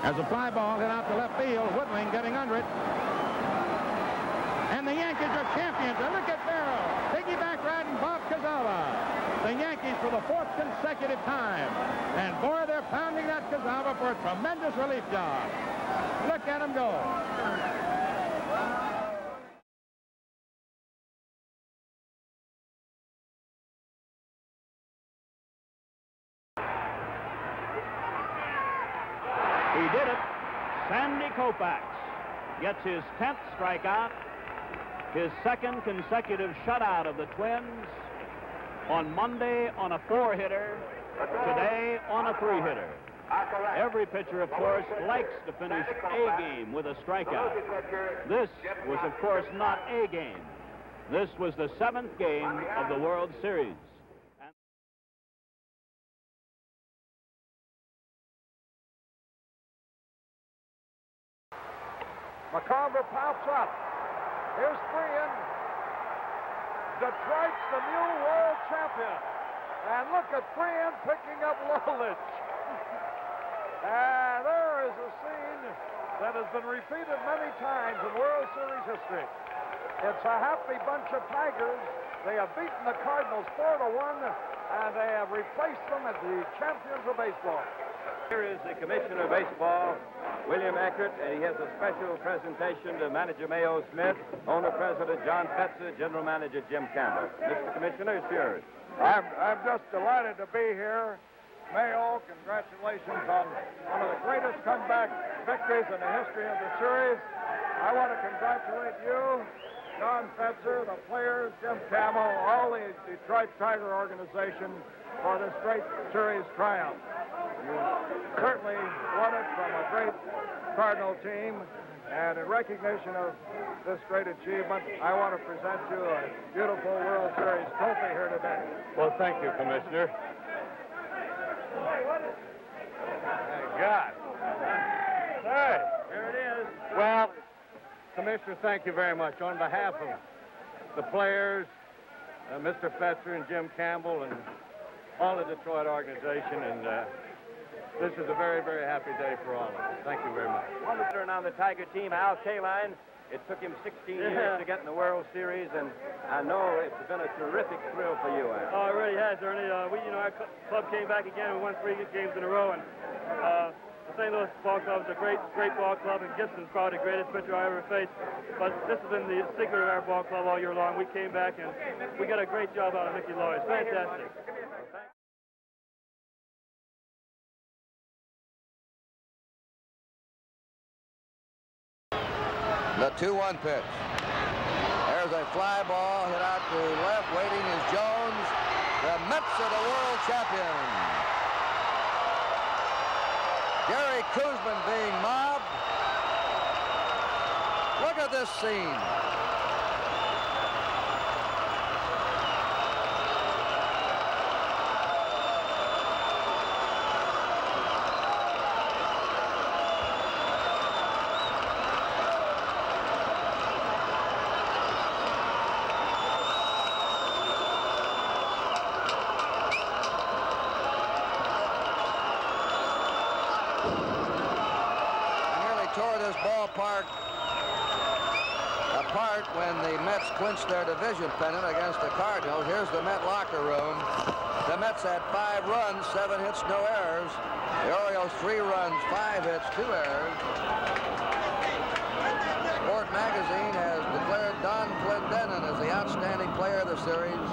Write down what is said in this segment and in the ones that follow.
As a fly ball hit out to left field, Woodling getting under it. And the Yankees are champions. And look at Barrow. Piggyback riding Bob Cassava. The Yankees for the 4th consecutive time. And boy, they're pounding that Cassava for a tremendous relief job. Look at him go. He did it. Sandy Koufax gets his 10th strikeout, his 2nd consecutive shutout of the Twins. On Monday on a 4-hitter, today on a 3-hitter. Every pitcher, of course, likes to finish a game with a strikeout. This was, of course, not a game. This was the 7th game of the World Series. McCarver pops up. Here's Freehan. Detroit's the new world champion. And look at Freehan picking up Lolich. And there is a scene that has been repeated many times in World Series history. It's a happy bunch of Tigers. They have beaten the Cardinals 4-1, and they have replaced them as the champions of baseball. Here is the Commissioner of Baseball, William Eckert, and he has a special presentation to Manager Mayo Smith, Owner-President John Fetzer, General Manager Jim Campbell. Mr. Commissioner, it's yours. I'm just delighted to be here. Mayo, congratulations on one of the greatest comeback victories in the history of the series. I want to congratulate you, John Fetzer, the players, Jim Campbell, all the Detroit Tiger organization for this great series triumph. You certainly won it from a great Cardinal team, and in recognition of this great achievement, I want to present you a beautiful World Series trophy here today. Well, thank you, Commissioner. Thank God. Hey, here it is. Well, Commissioner, thank you very much. On behalf of the players, Mr. Fetzer and Jim Campbell and all the Detroit organization, and this is a very, very happy day for all of us. Thank you very much. And on the Tiger team, Al Kaline. It took him 16 years to get in the World Series, and I know it's been a terrific thrill for you, Al. Oh, it really has, Ernie. Our club came back again and won 3 games in a row, and the St. Louis Ball Club is a great ball club, and Gibson's probably the greatest pitcher I ever faced. But this has been the secret of our ball club all year long. We came back, and we got a great job out of Mickey Loy. It's fantastic. The 2-1 pitch. There's a fly ball hit out to left. Waiting is Jones. The Mets are the world champions. Gary Koosman being mobbed. Look at this scene. Tore this ballpark apart when the Mets clinched their division pennant against the Cardinals. Here's the Met locker room. The Mets had 5 runs, 7 hits, no errors. The Orioles 3 runs, 5 hits, 2 errors. Sport Magazine has declared Don Clendenin as the outstanding player of the series.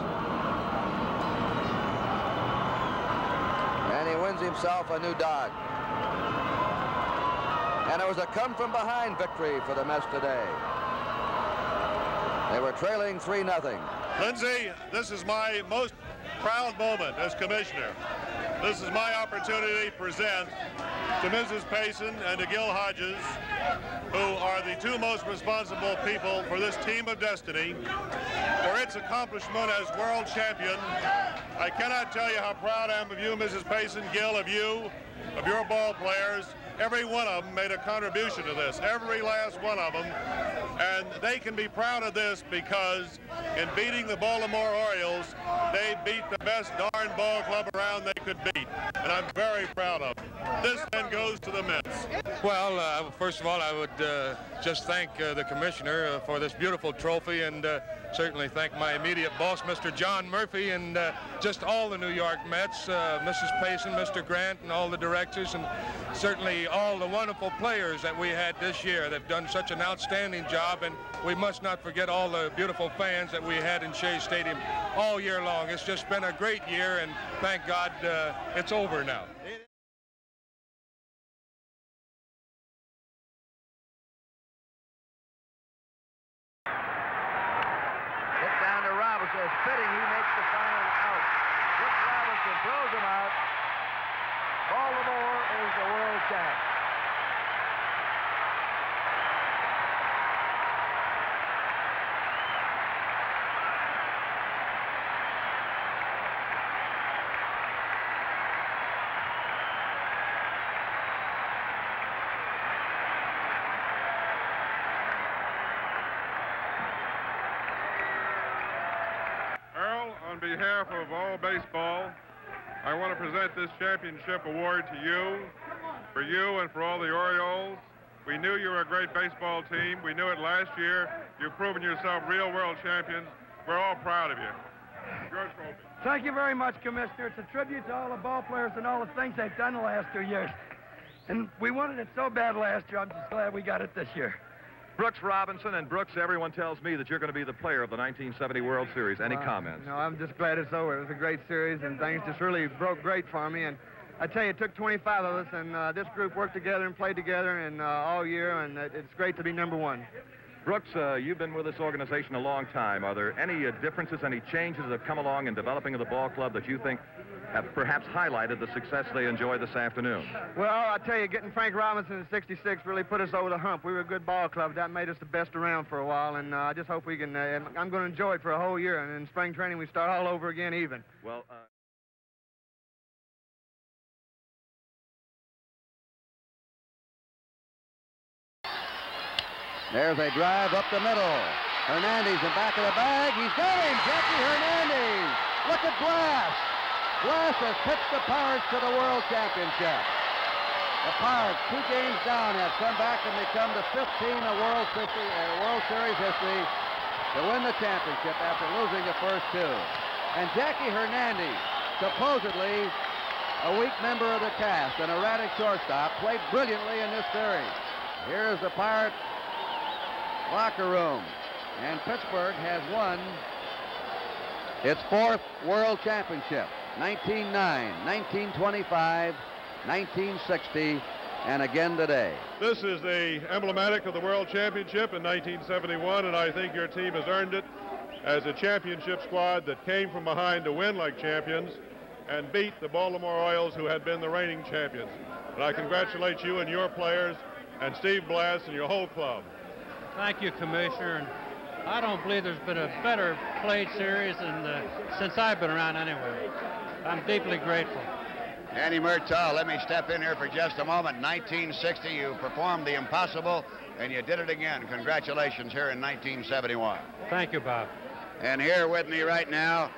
And he wins himself a new Dodge. And it was a come-from-behind victory for the Mets today. They were trailing 3-0. Lindsay, this is my most proud moment as commissioner. This is my opportunity to present to Mrs. Payson and to Gil Hodges, who are the 2 most responsible people for this team of destiny, for its accomplishment as world champion. I cannot tell you how proud I am of you, Mrs. Payson, Gil, of you, of your ball players. Every one of them made a contribution to this, every last one of them. And they can be proud of this because in beating the Baltimore Orioles, they beat the best darn ball club around they could beat. And I'm very proud of it. This then goes to the Mets. Well, first of all, I would just thank the commissioner for this beautiful trophy, and certainly thank my immediate boss, Mr. John Murphy, and just all the New York Mets, Mrs. Payson, Mr. Grant, and all the directors, and certainly all the wonderful players that we had this year. They've done such an outstanding job, and we must not forget all the beautiful fans that we had in Shea Stadium all year long. It's just been a great year, and thank God it's over now. Hit down to Robinson. Fitting, he makes the final out. Dick Robinson throws him out. Baltimore is the world champ. On behalf of all baseball, I want to present this championship award to you, for you and for all the Orioles. We knew you were a great baseball team. We knew it last year. You've proven yourself real world champions. We're all proud of you. Your trophy. Thank you very much, Commissioner. It's a tribute to all the ball players and all the things they've done the last 2 years. And we wanted it so bad last year. I'm just glad we got it this year. Brooks Robinson, and Brooks, everyone tells me that you're going to be the player of the 1970 World Series. Any comments? No, I'm just glad it's over. It was a great series, and things just really broke great for me. And I tell you, it took 25 of us, and this group worked together and played together and all year, and it's great to be #1. Brooks, you've been with this organization a long time. Are there any differences, any changes that have come along in developing of the ball club that you think have perhaps highlighted the success they enjoyed this afternoon? Well, I tell you, getting Frank Robinson in '66 really put us over the hump. We were a good ball club. That made us the best around for a while, and I just hope we can, I'm going to enjoy it for a whole year, and in spring training we start all over again even. Well, There's a drive up the middle. Hernandez in back of the bag. He's got him, Jackie Hernandez. Look at Glass. Glass has pitched the Pirates to the World Championship. The Pirates, 2 games down, have come back and become the 15 of World Series history to win the championship after losing the first 2. And Jackie Hernandez, supposedly a weak member of the cast, an erratic shortstop, played brilliantly in this series. Here's the Pirate locker room, and Pittsburgh has won its 4th World Championship. 1909, 1925, 1960, and again today. This is the emblematic of the World Championship in 1971, and I think your team has earned it as a championship squad that came from behind to win like champions and beat the Baltimore Orioles, who had been the reigning champions. And I congratulate you and your players and Steve Blass and your whole club. Thank you, Commissioner. And I don't believe there's been a better played series since I've been around anyway. I'm deeply grateful. Andy Murtaugh, let me step in here for just a moment. 1960, you performed the impossible, and you did it again. Congratulations here in 1971. Thank you, Bob. And here with me right now,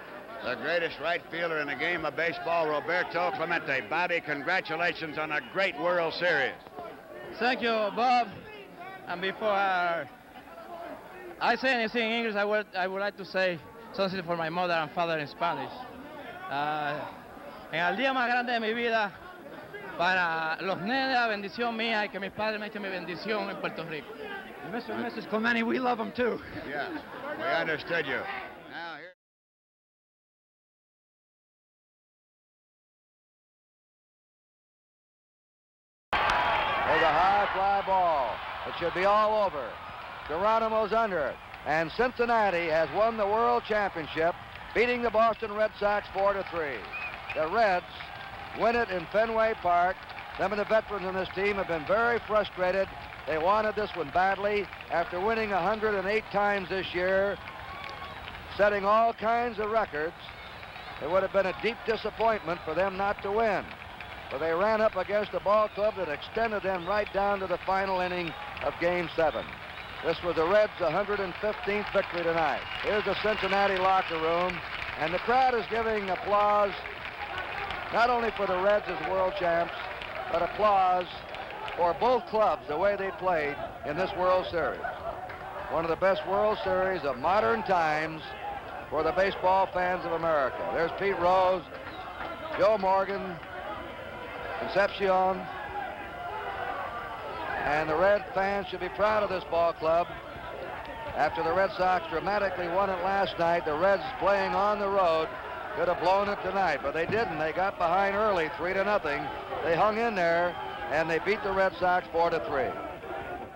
the greatest right fielder in the game of baseball, Roberto Clemente. Bobby, congratulations on a great World Series. Thank you, Bob. And before I say anything in English, I would like to say something for my mother and father in Spanish. En el día más grande de mi vida, para los nenes, la bendición mía y que mis padres me echen mi bendición en Puerto Rico. Mr. and Mrs. Clemente, we love them too. Yes, we understood you. Now here. There's a high fly ball. It should be all over. Geronimo's under it. And Cincinnati has won the World Championship, beating the Boston Red Sox 4-3. The Reds win it in Fenway Park. Some of the veterans on this team have been very frustrated. They wanted this one badly after winning 108 times this year, setting all kinds of records. It would have been a deep disappointment for them not to win. But they ran up against a ball club that extended them right down to the final inning of Game 7. This was the Reds' 115th victory tonight. Here's the Cincinnati locker room, and the crowd is giving applause not only for the Reds as world champs, but applause for both clubs, the way they played in this World Series. One of the best World Series of modern times for the baseball fans of America. There's Pete Rose, Joe Morgan, Concepcion, and the Red fans should be proud of this ball club. After the Red Sox dramatically won it last night, the Reds playing on the road could have blown it tonight, but they didn't. They got behind early, 3-0. They hung in there, and they beat the Red Sox 4-3.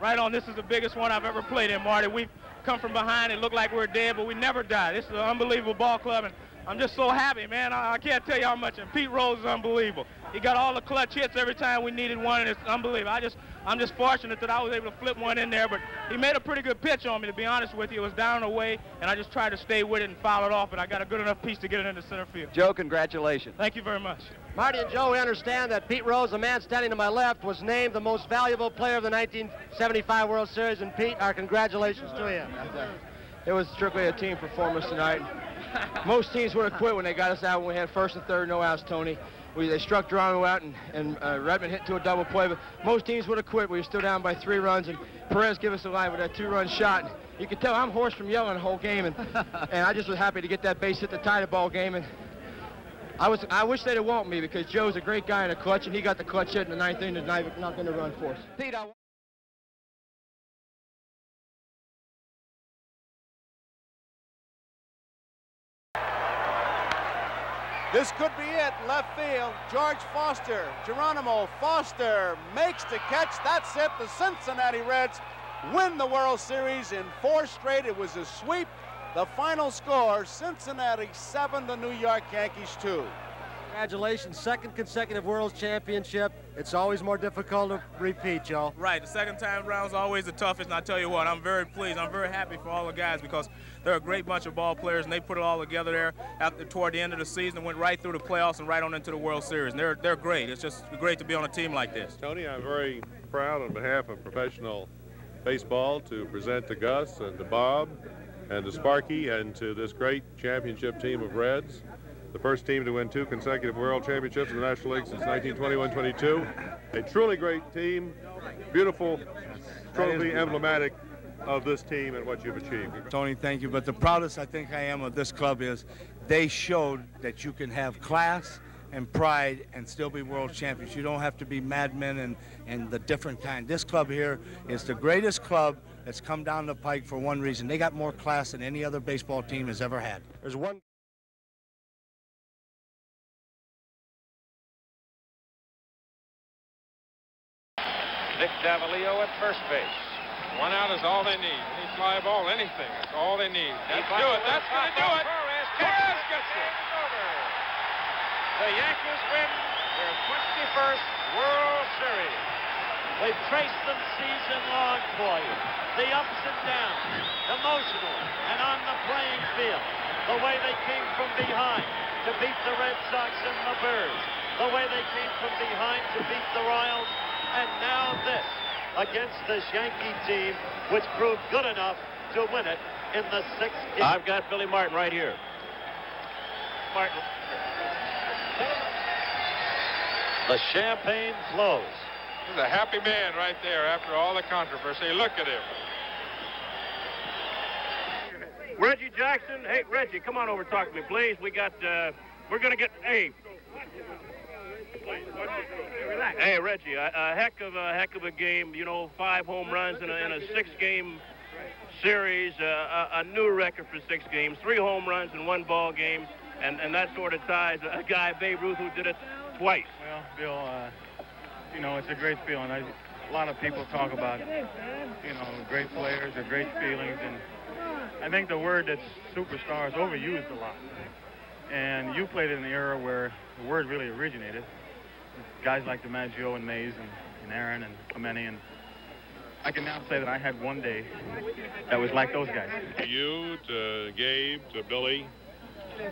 Right on, this is the biggest one I've ever played in, Marty. We've come from behind and look like we're dead, but we never die. This is an unbelievable ball club, and I'm just so happy, man. I can't tell you how much. And Pete Rose is unbelievable. He got all the clutch hits every time we needed one, and it's unbelievable. I'm just fortunate that I was able to flip one in there, but he made a pretty good pitch on me, to be honest with you. It was down and away, and I just tried to stay with it and foul it off, and I got a good enough piece to get it into center field. Joe, congratulations. Thank you very much. Marty and Joe, we understand that Pete Rose, the man standing to my left, was named the most valuable player of the 1975 World Series, and Pete, our congratulations to you. It was strictly a team performance tonight. Most teams would have quit when they got us out when we had first and third, no outs, Tony. They struck Geronimo out, and Redmond hit to a double play, but most teams would have quit. We were still down by 3 runs, and Perez gave us a line with that 2-run shot. You could tell I'm hoarse from yelling the whole game, and I just was happy to get that base hit to tie the ball game. And I wish they'd have walked me, because Joe's a great guy in the clutch, and he got the clutch hit in the 9th inning tonight, not going to run for us. Pete, This could be it, left field. George Foster, Geronimo Foster makes the catch. That's it. The Cincinnati Reds win the World Series in 4 straight. It was a sweep. The final score, Cincinnati 7, the New York Yankees 2. Congratulations, 2nd consecutive World Championship. It's always more difficult to repeat, Joe. Right, the second time around is always the toughest, and I tell you what, I'm very pleased. I'm very happy for all the guys, because they're a great bunch of ball players, and they put it all together there toward the end of the season, went right through the playoffs and right on into the World Series. And they're great. It's just great to be on a team like this. Tony, I'm very proud on behalf of professional baseball to present to Gus and to Bob and to Sparky and to this great championship team of Reds. The first team to win 2 consecutive World Championships in the National League since 1921-22. A truly great team, beautiful trophy, emblematic of this team and what you've achieved. Tony, thank you. But the proudest I think I am of this club is they showed that you can have class and pride and still be world champions. You don't have to be madmen and the different kind. This club here is the greatest club that's come down the pike for one reason. They got more class than any other baseball team has ever had. There's one. Nick Davalillo at first base. 1 out is all they need. Any fly ball, anything. That's all they need. That's do it. That's going to do it. Perez gets it. The Yankees win their 21st World Series. They've traced them season long for you. The ups and downs, emotional and on the playing field. The way they came from behind to beat the Red Sox and the Birds. The way they came from behind to beat the Royals. And now this against this Yankee team, which proved good enough to win it in the 6th inning. I've got Billy Martin right here. Martin. The champagne flows. He's a happy man right there after all the controversy. Look at him. Reggie Jackson. Hey, Reggie, come on over and talk to me, please. We're going to get, hey, Reggie, a heck of a game. You know, 5 home runs in a 6-game series, a new record for 6 games, 3 home runs in 1 ball game, and that sort of ties a guy, Babe Ruth, who did it twice. Well, Bill, you know, it's a great feeling. A lot of people talk about, you know, great players or great feelings, and I think the word that's superstar is overused a lot. And you played in the era where the word really originated. Guys like DiMaggio and Mays and Aaron and Clemente, and I can now say that I had one day that was like those guys. To you, to Gabe, to Billy,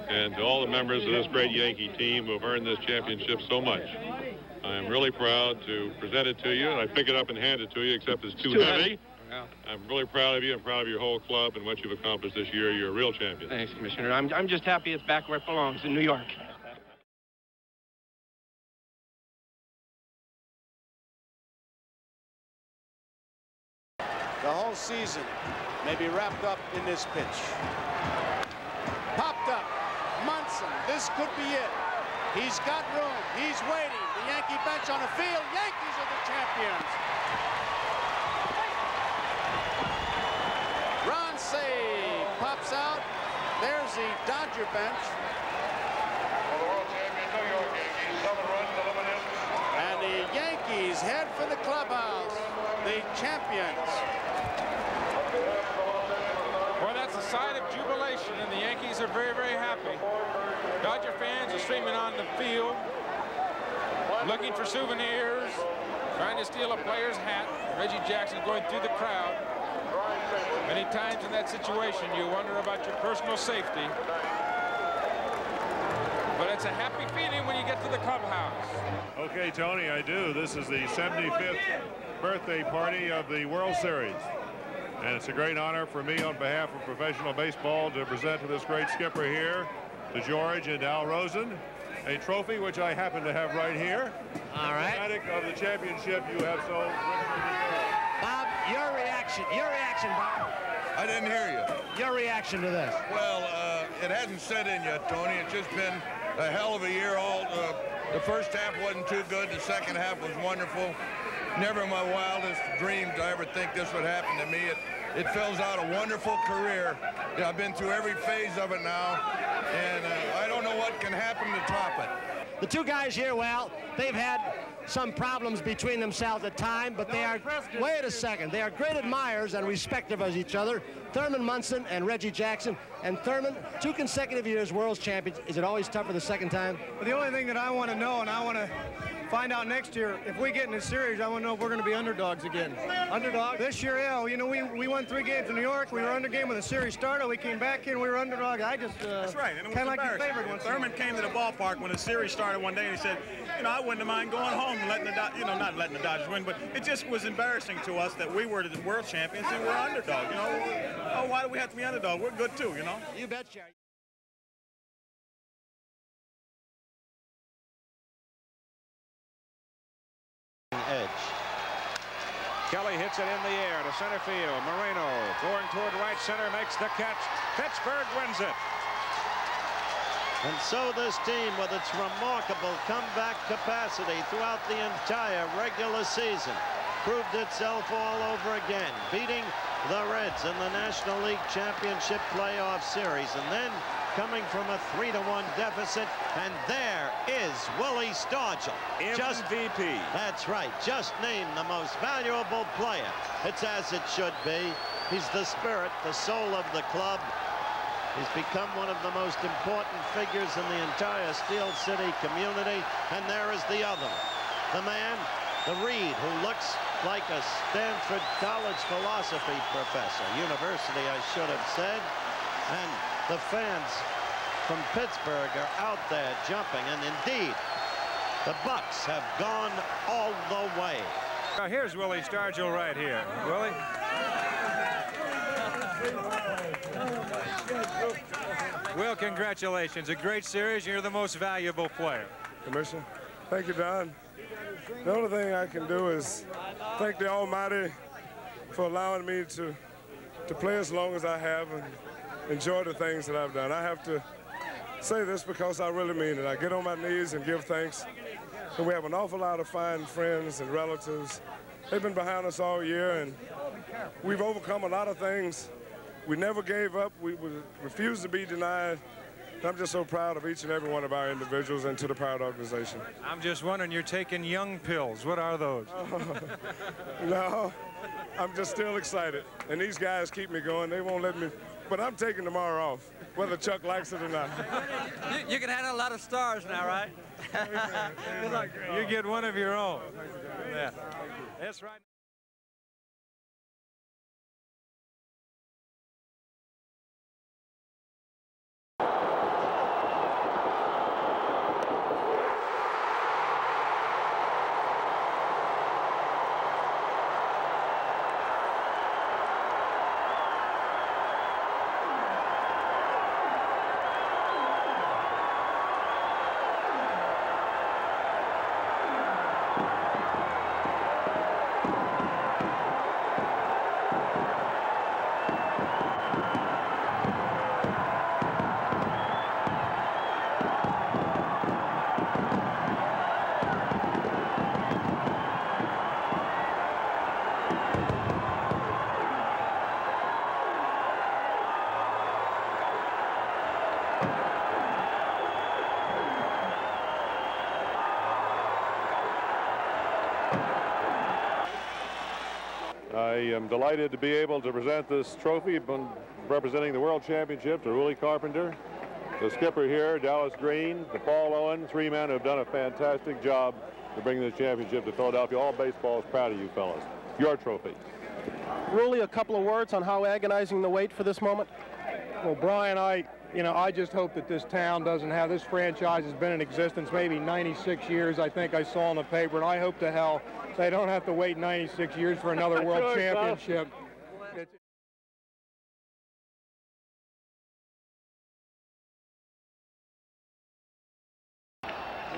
and to all the members of this great Yankee team who have earned this championship so much. I am really proud to present it to you, and I pick it up and hand it to you, except it's too heavy. Well, I'm really proud of you and proud of your whole club and what you've accomplished this year. You're a real champion. Thanks, Commissioner. I'm just happy it's back where it belongs, in New York. The whole season may be wrapped up in this pitch. Popped up. Munson, this could be it. He's got room. He's waiting. The Yankee bench on the field. Yankees are the champions. Ron Say pops out. There's the Dodger bench. For the world champion New York Yankees, 7 runs, 11 hits. And the Yankees head for the clubhouse. The champions. Well, that's a sign of jubilation, and the Yankees are very, very happy. Dodger fans are streaming on the field, looking for souvenirs, trying to steal a player's hat. Reggie Jackson going through the crowd. Many times in that situation, you wonder about your personal safety. But it's a happy feeling when you get to the clubhouse. Okay, Tony, I do. This is the 75th birthday party of the World Series. And it's a great honor for me on behalf of professional baseball to present to this great skipper here, to George and Al Rosen, a trophy which I happen to have right here. All right. Emblematic of the championship you have so richly deserved. Bob, your reaction, Bob. I didn't hear you. Your reaction to this. Well, it hasn't set in yet, Tony. It's just been a hell of a year. The first half wasn't too good. The second half was wonderful. Never in my wildest dreams I ever think this would happen to me. It fills out a wonderful career. Yeah, I've been through every phase of it now, and I don't know what can happen to top it. The two guys here, well, they've had some problems between themselves at time, but they are, wait a second, they are great admirers and respective of each other. Thurman Munson and Reggie Jackson. And Thurman, 2 consecutive years world champions. Is it always tougher the second time? Well, the only thing that I want to know, and I want to find out next year, if we get in a series, I want to know if we're going to be underdogs again. Underdog? This year, yeah. You know, we won 3 games in New York. We were under game when the series started. We came back here and we were underdog. I just That's right, and it was kind of like the embarrassing. favorite one. Thurman came to the ballpark when the series started one day and he said, you know, I wouldn't have mind going home and letting the not letting the Dodgers win, but it just was embarrassing to us that we were the world champions and we're underdog. You know, oh, why do we have to be underdog? We're good too, you know. You betcha. Edge. Kelly hits it in the air to center field. Moreno going toward right center, makes the catch. Pittsburgh wins it. And so this team, with its remarkable comeback capacity throughout the entire regular season, proved itself all over again, beating the Reds in the National League Championship Playoff Series, and then coming from a 3-1 deficit, and there is Willie Stargell. MVP. That's right, just named the most valuable player. It's as it should be. He's the spirit, the soul of the club. He's become one of the most important figures in the entire Steel City community. And there is the other, the man, the Reed, who looks like a Stanford College philosophy professor. University, I should have said. And the fans from Pittsburgh are out there jumping. And indeed, the Bucks have gone all the way. Now here's Willie Stargell right here. Willie? Will, congratulations. A great series. You're the most valuable player. Commissioner, thank you, Don. The only thing I can do is thank the Almighty for allowing me to play as long as I have and enjoy the things that I've done. I have to say this because I really mean it. I get on my knees and give thanks. And we have an awful lot of fine friends and relatives. They've been behind us all year, and we've overcome a lot of things. We never gave up. We refused to be denied. I'm just so proud of each and every one of our individuals and to the Pirate organization. I'm just wondering, you're taking young pills. What are those? No, I'm just still excited. And these guys keep me going. They won't let me. But I'm taking tomorrow off, whether Chuck likes it or not. You can handle a lot of stars now, right? Good luck. You get one of your own. Yeah. That's right. I am delighted to be able to present this trophy representing the World Championship to Willie Carpenter, the skipper here, Dallas Green, to Paul Owen, 3 men who have done a fantastic job to bring this championship to Philadelphia. All baseball is proud of you fellas. Your trophy. Willie, a couple of words on how agonizing the wait for this moment? Well, Brian, I just hope that this town doesn't have, this franchise has been in existence maybe 96 years, I think I saw in the paper, and I hope to hell they don't have to wait 96 years for another world championship.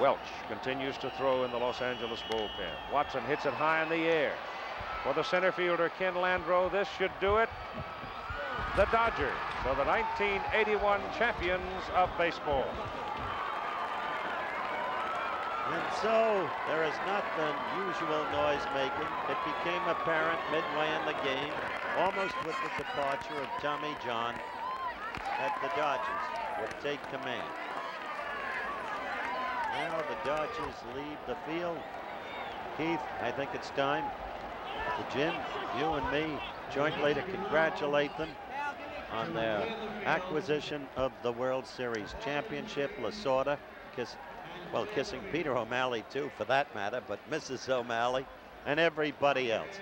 Welch continues to throw in the Los Angeles bullpen. Watson hits it high in the air. For the center fielder, Ken Landreau, this should do it. The Dodgers are the 1981 champions of baseball. And so there has not been usual noise making. It became apparent midway in the game, almost with the departure of Tommy John, that the Dodgers would take command. Now the Dodgers leave the field. Keith, I think it's time for Jim, you and me, jointly to congratulate them on their acquisition of the World Series championship. Lasorda kissing Peter O'Malley too, for that matter, but Mrs. O'Malley and everybody else.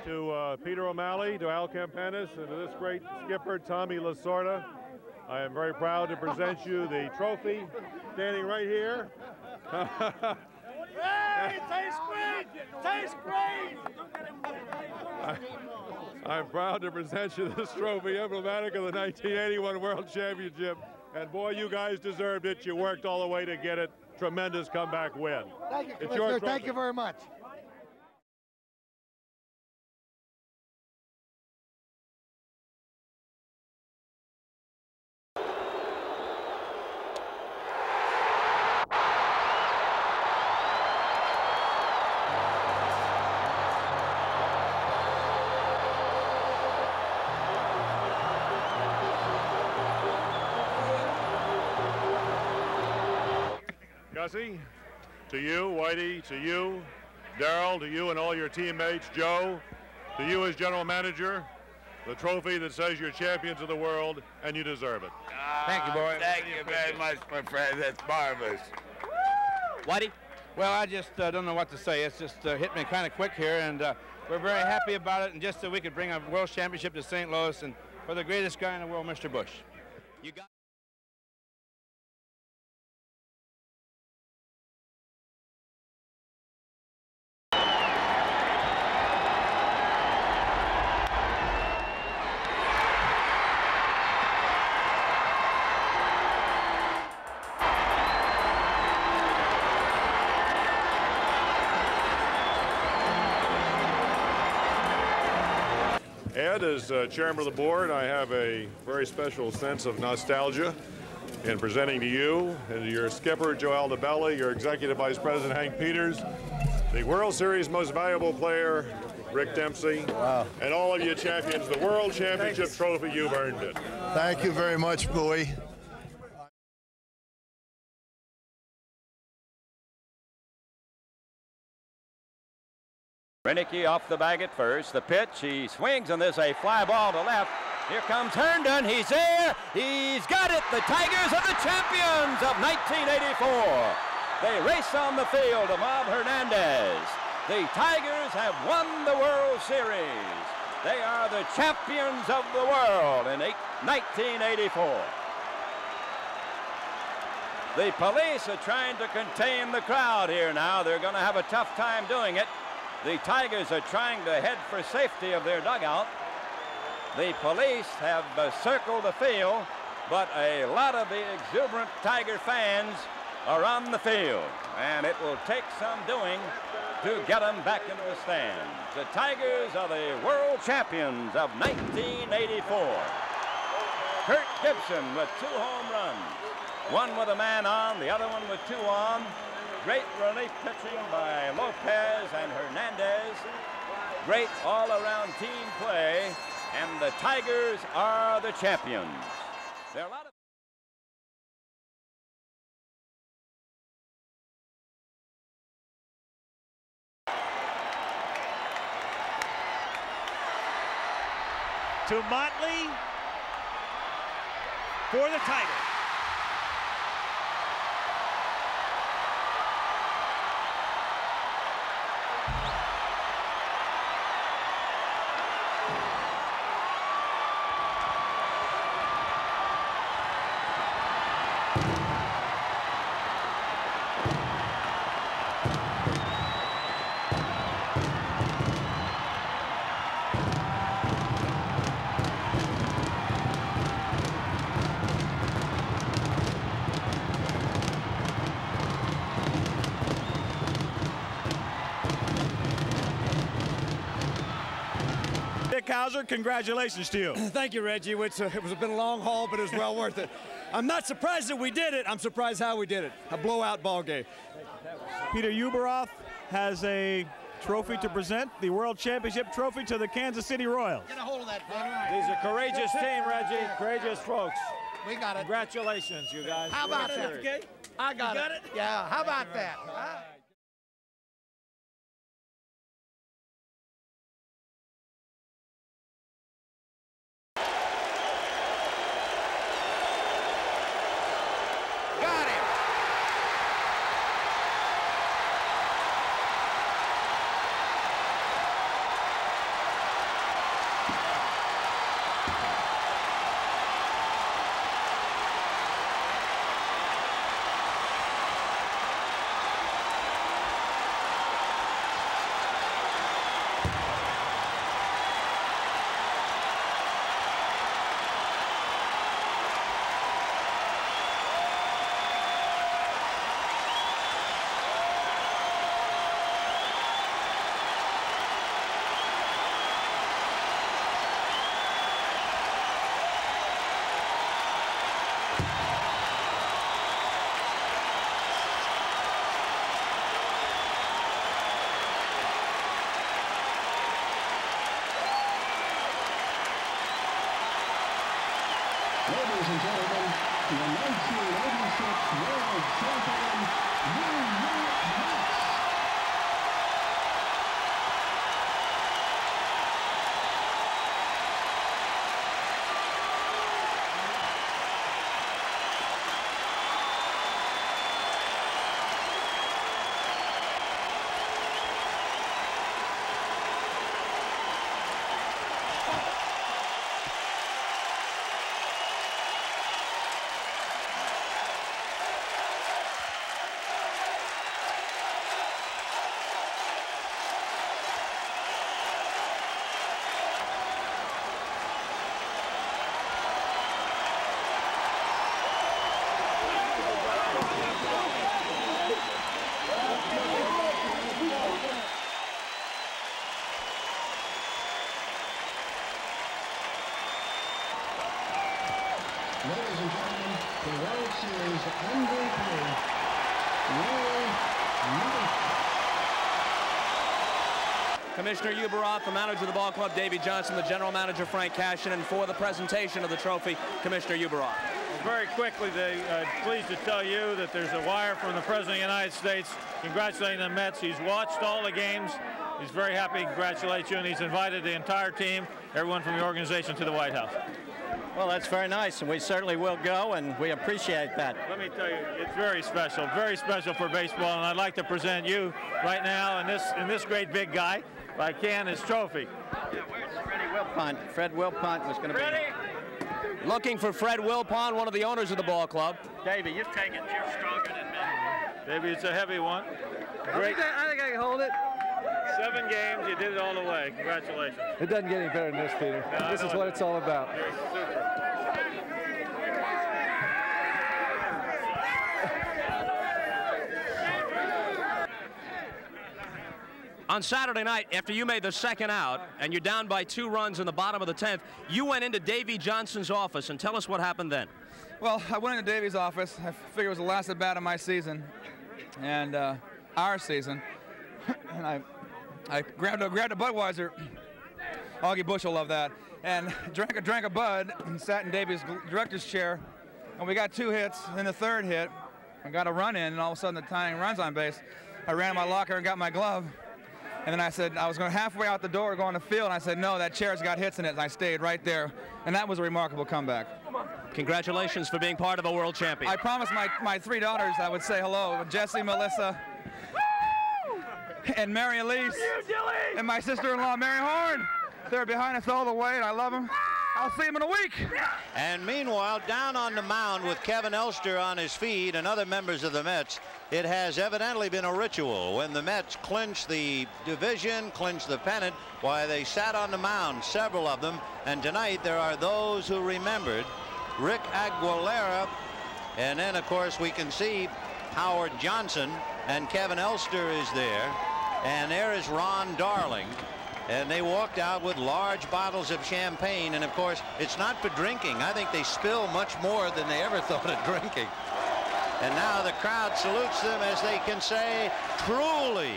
To Peter O'Malley, to Al Campanis, and to this great skipper, Tommy Lasorda, I am very proud to present you the trophy, standing right here. Hey, it tastes great! Tastes great! I'm proud to present you this trophy, emblematic of the 1981 World Championship. And boy, you guys deserved it. You worked all the way to get it. Tremendous comeback win. Thank you, it's your thank you very much. Gussie, to you, Whitey, to you, Darrell, to you and all your teammates, Joe, to you as general manager, the trophy that says you're champions of the world, and you deserve it. Thank you, boy. Thank you very much, my friend. That's marvelous. Whitey? Well, I just don't know what to say. It's just hit me kind of quick here, and we're very happy about it, and just so we could bring a World Championship to St. Louis, and for the greatest guy in the world, Mr. Bush. You got Ed, as chairman of the board, I have a very special sense of nostalgia in presenting to you and to your skipper, Joe Aldabelli, your executive vice president, Hank Peters, the World Series most valuable player, Rick Dempsey, and all of you champions, the World Championship trophy, you've earned it. Thank you very much, Bowie. Renicky off the bag at first. The pitch, he swings, and there's a fly ball to left. Here comes Herndon. He's there. He's got it. The Tigers are the champions of 1984. They race on the field of Bob Hernandez. The Tigers have won the World Series. They are the champions of the world in 1984. The police are trying to contain the crowd here now. They're going to have a tough time doing it. The Tigers are trying to head for safety of their dugout. The police have circled the field, but a lot of the exuberant Tiger fans are on the field, and it will take some doing to get them back into the stands. The Tigers are the world champions of 1984. Kurt Gibson with 2 home runs, one with a man on, the other one with 2 on. Great relief pitching by Lopez and Hernandez. Great all-around team play, and the Tigers are the champions. There are a lot of to Motley for the Tigers. Hauser, congratulations to you. Thank you, Reggie. It was been a long haul, but it was well worth it. I'm not surprised that we did it. I'm surprised how we did it. A blowout ball game. Peter Ueberroth has a trophy to present, the World Championship trophy to the Kansas City Royals. Get a hold of that, buddy. These are courageous team, Reggie. Courageous folks. We got it. Congratulations, you guys. How about that? Okay. I got it. Yeah, how about that? Ladies and gentlemen, the 1986 World Champion, New York Knicks. Ladies and gentlemen, the World Series MVP, Will Knight. Commissioner Ueberroth, the manager of the ball club, Davey Johnson, the general manager, Frank Cashin, and for the presentation of the trophy, Commissioner Ueberroth. Very quickly, pleased to tell you that there's a wire from the President of the United States congratulating the Mets. He's watched all the games. He's very happy to congratulate you, and he's invited the entire team, everyone from the organization, to the White House. Well, that's very nice, and we certainly will go, and we appreciate that. Let me tell you, it's very special for baseball, and I'd like to present you right now and this great big guy, if I can, his trophy. Yeah, where's Freddie Wilpont? Fred Wilpont was going to be... Looking for Fred Wilpont, one of the owners of the ball club. Davey, you've taken it. You're stronger than me. Davey, it's a heavy one. Great. I think I can hold it. 7 games, you did it all the way. Congratulations. It doesn't get any better than this, Peter. No, this is what it's all about. You're super. On Saturday night, after you made the second out and you're down by 2 runs in the bottom of the 10th, you went into Davey Johnson's office, and tell us what happened then. Well, I went into Davey's office. I figured it was the last at bat of my season and our season. And I grabbed a Budweiser. Augie Bush will love that. And drank a Bud and sat in Davey's director's chair. And we got 2 hits. Then the 3rd hit, I got a run in, and all of a sudden the tying runs on base. I ran to my locker and got my glove. And then I said, I was going halfway out the door going to the field, and I said, no, that chair's got hits in it, and I stayed right there. And that was a remarkable comeback. Congratulations for being part of a world champion. I promised my 3 daughters I would say hello, Jessie, Melissa, and Mary Elise, and my sister-in-law, Mary Horn. They're behind us all the way, and I love them. I'll see him in a week. And meanwhile, down on the mound with Kevin Elster on his feet and other members of the Mets, it has evidently been a ritual. When the Mets clinched the division, clinched the pennant, why, they sat on the mound, several of them. And tonight there are those who remembered Rick Aguilera. And then, of course, we can see Howard Johnson, and Kevin Elster is there. And there is Ron Darling. And they walked out with large bottles of champagne. And, of course, it's not for drinking. I think they spill much more than they ever thought of drinking. And now the crowd salutes them as they can say, truly,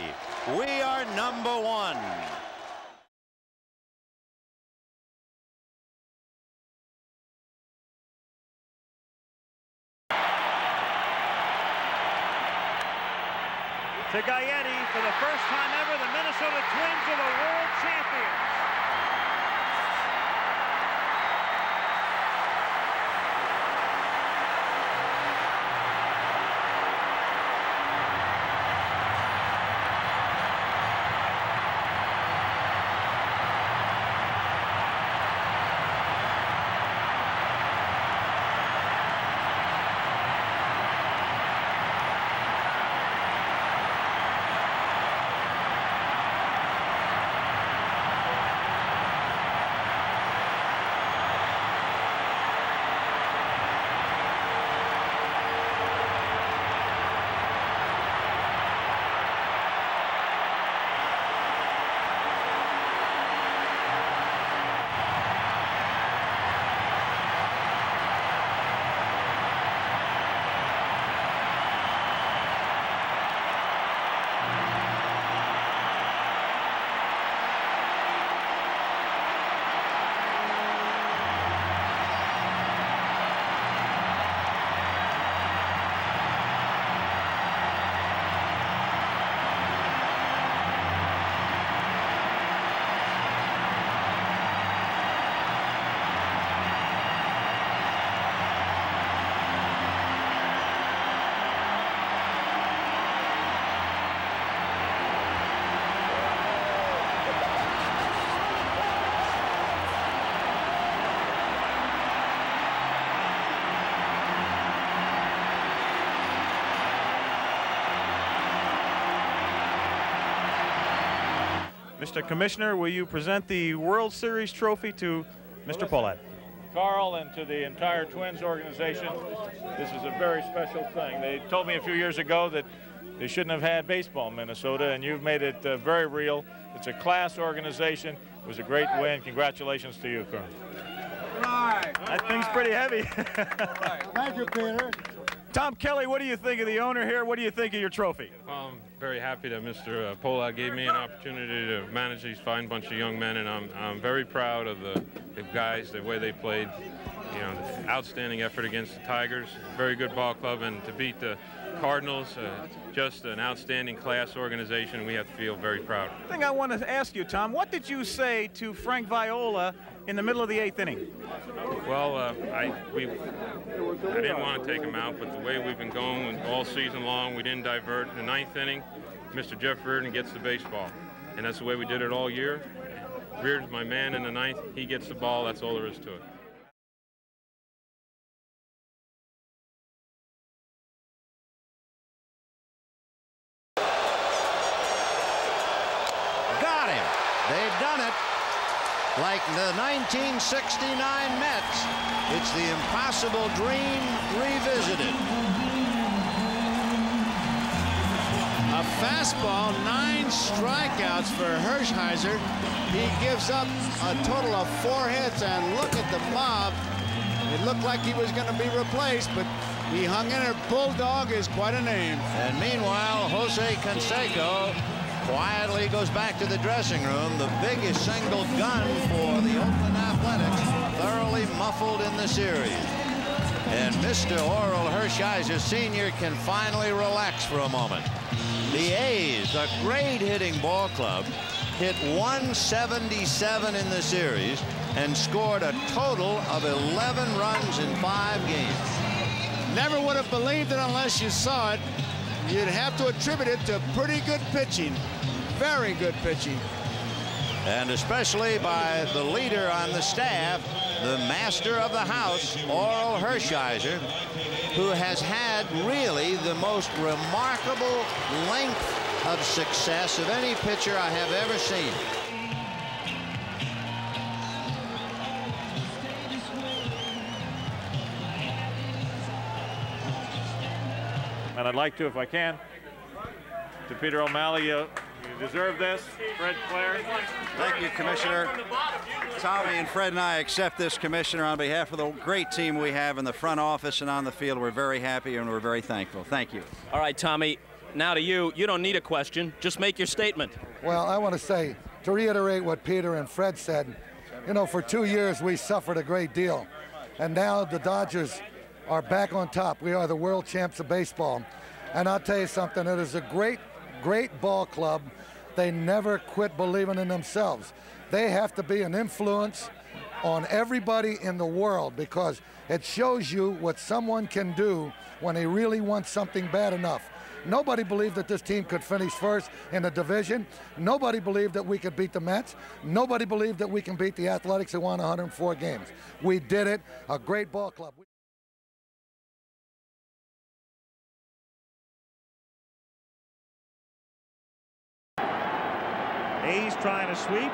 we are #1. To Gaetti, for the first time ever, the Minnesota Twins are the world champions. Mr. Commissioner, will you present the World Series trophy to Mr. Pohlad? Carl, and to the entire Twins organization, this is a very special thing. They told me a few years ago that they shouldn't have had baseball in Minnesota, and you've made it very real. It's a class organization. It was a great win. Congratulations to you, Carl. That thing's pretty heavy. Thank you, Peter. Tom Kelly, what do you think of the owner here? What do you think of your trophy? Well, I'm very happy that Mr. Pohlad gave me an opportunity to manage these fine bunch of young men, and I'm very proud of the guys, the way they played. You know, the outstanding effort against the Tigers, very good ball club, and to beat the Cardinals, just an outstanding class organization. We have to feel very proud. The thing I want to ask you, Tom, what did you say to Frank Viola in the middle of the 8th inning? Well, I didn't want to take him out, but the way we've been going all season long, we didn't divert. In the 9th inning, Mr. Jeff Reardon gets the baseball, and that's the way we did it all year. Reardon's my man in the 9th. He gets the ball. That's all there is to it. Got him. They've done it. Like the 1969 Mets, it's the impossible dream revisited. A fastball, 9 strikeouts for Hershiser. He gives up a total of 4 hits, and look at the mob. It looked like he was going to be replaced, but he hung in there. Bulldog is quite a name. And meanwhile, Jose Canseco quietly goes back to the dressing room. The biggest single gun for the Oakland Athletics, thoroughly muffled in the series. And Mr. Oral Hershiser Sr. can finally relax for a moment. The A's, a great hitting ball club, hit 177 in the series and scored a total of 11 runs in 5 games. Never would have believed it unless you saw it. You'd have to attribute it to pretty good pitching. Very good pitching. And especially by the leader on the staff, the master of the house, Oral Hershiser, who has had really the most remarkable length of success of any pitcher I have ever seen. And I'd like to, if I can, to Peter O'Malley, you deserve this. Fred Clare. Thank you, Commissioner. Tommy and Fred and I accept this, Commissioner, on behalf of the great team we have in the front office and on the field. We're very happy and we're very thankful. Thank you. All right, Tommy, now to you. You don't need a question. Just make your statement. Well, I want to say, to reiterate what Peter and Fred said, you know, for 2 years we suffered a great deal. And now the Dodgers are back on top. We are the world champs of baseball. And I'll tell you something, it is a great, great ball club. They never quit believing in themselves. They have to be an influence on everybody in the world because it shows you what someone can do when they really want something bad enough. Nobody believed that this team could finish first in the division. Nobody believed that we could beat the Mets. Nobody believed that we can beat the Athletics who won 104 games. We did it. A great ball club. A's trying to sweep,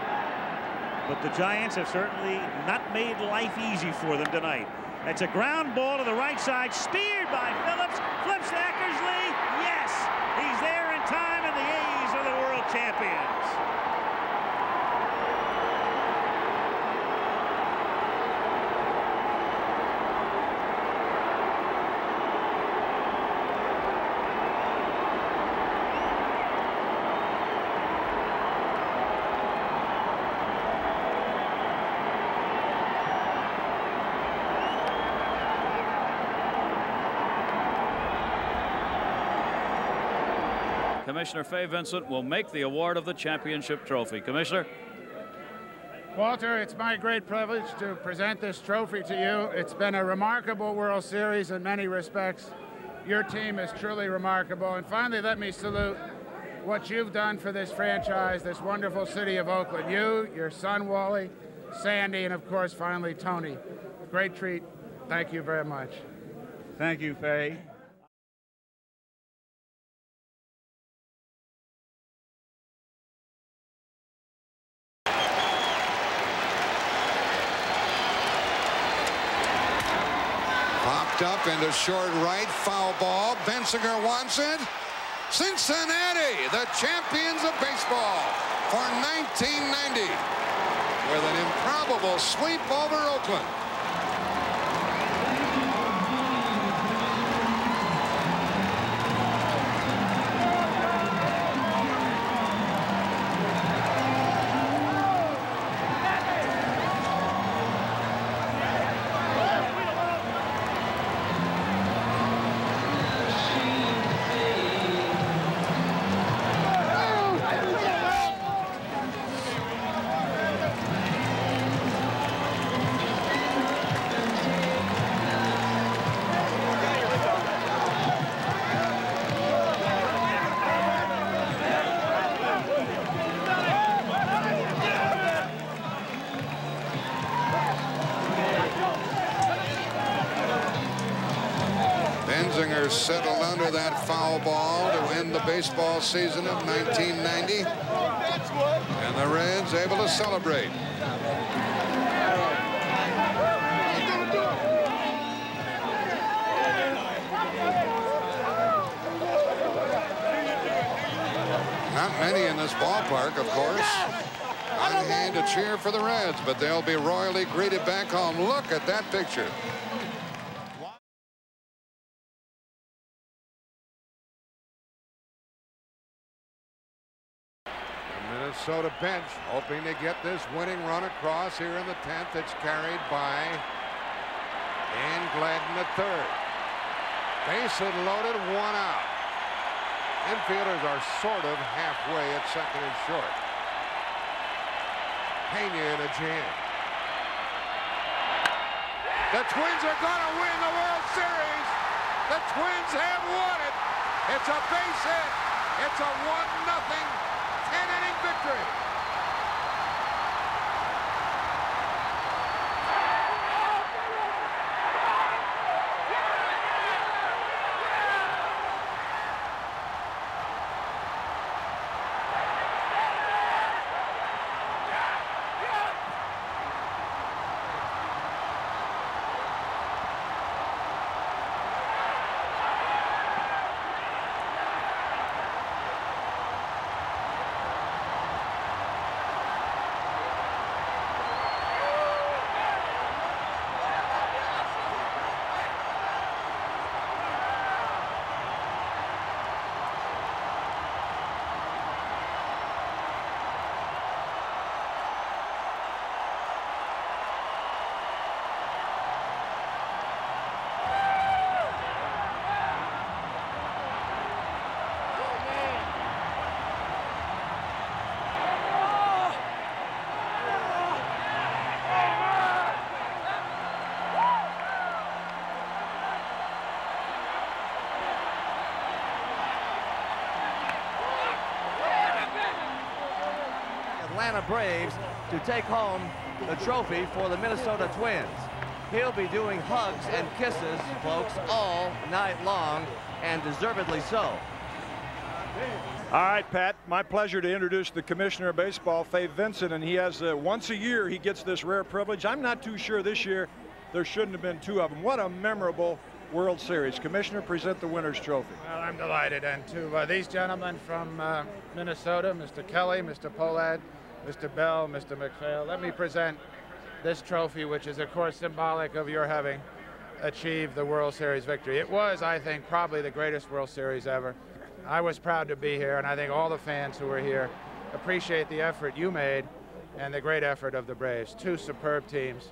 but the Giants have certainly not made life easy for them tonight. It's a ground ball to the right side, speared by Phillips, flips to Eckersley. Yes, he's there in time, and the A's are the world champions. Commissioner Fay Vincent will make the award of the championship trophy. Commissioner. Walter, it's my great privilege to present this trophy to you. It's been a remarkable World Series in many respects. Your team is truly remarkable. And finally, let me salute what you've done for this franchise, this wonderful city of Oakland. You, your son Wally, Sandy, and of course, finally, Tony. Great treat. Thank you very much. Thank you, Fay. Up into short right, foul ball. Bensinger wants it. Cincinnati, the champions of baseball for 1990 with an improbable sweep over Oakland. Bensinger settled under that foul ball to end the baseball season of 1990. And the Reds able to celebrate. Not many in this ballpark, of course. On hand to cheer for the Reds, but they'll be royally greeted back home. Look at that picture. Minnesota bench hoping to get this winning run across here in the 10th. It's carried by And Gladden at third. Base hit loaded, 1 out. Infielders are sort of halfway at second and short. Pena in a jam. The Twins are going to win the World Series. The Twins have won it. It's a base hit. It's a 1-0 10-inning victory. Atlanta Braves to take home the trophy for the Minnesota Twins. He'll be doing hugs and kisses, folks, all night long, and deservedly so. All right, Pat, my pleasure to introduce the Commissioner of Baseball, Fave Vincent, and he has once a year he gets this rare privilege. I'm not too sure this year there shouldn't have been 2 of them. What a memorable World Series. Commissioner, present the winner's trophy. Well, I'm delighted, and to these gentlemen from Minnesota, Mr. Kelly, Mr. Pohlad, Mr. Bell, Mr. McPhail, let me present this trophy, which is, of course, symbolic of your having achieved the World Series victory. It was, I think, probably the greatest World Series ever. I was proud to be here, and I think all the fans who were here appreciate the effort you made and the great effort of the Braves. 2 superb teams.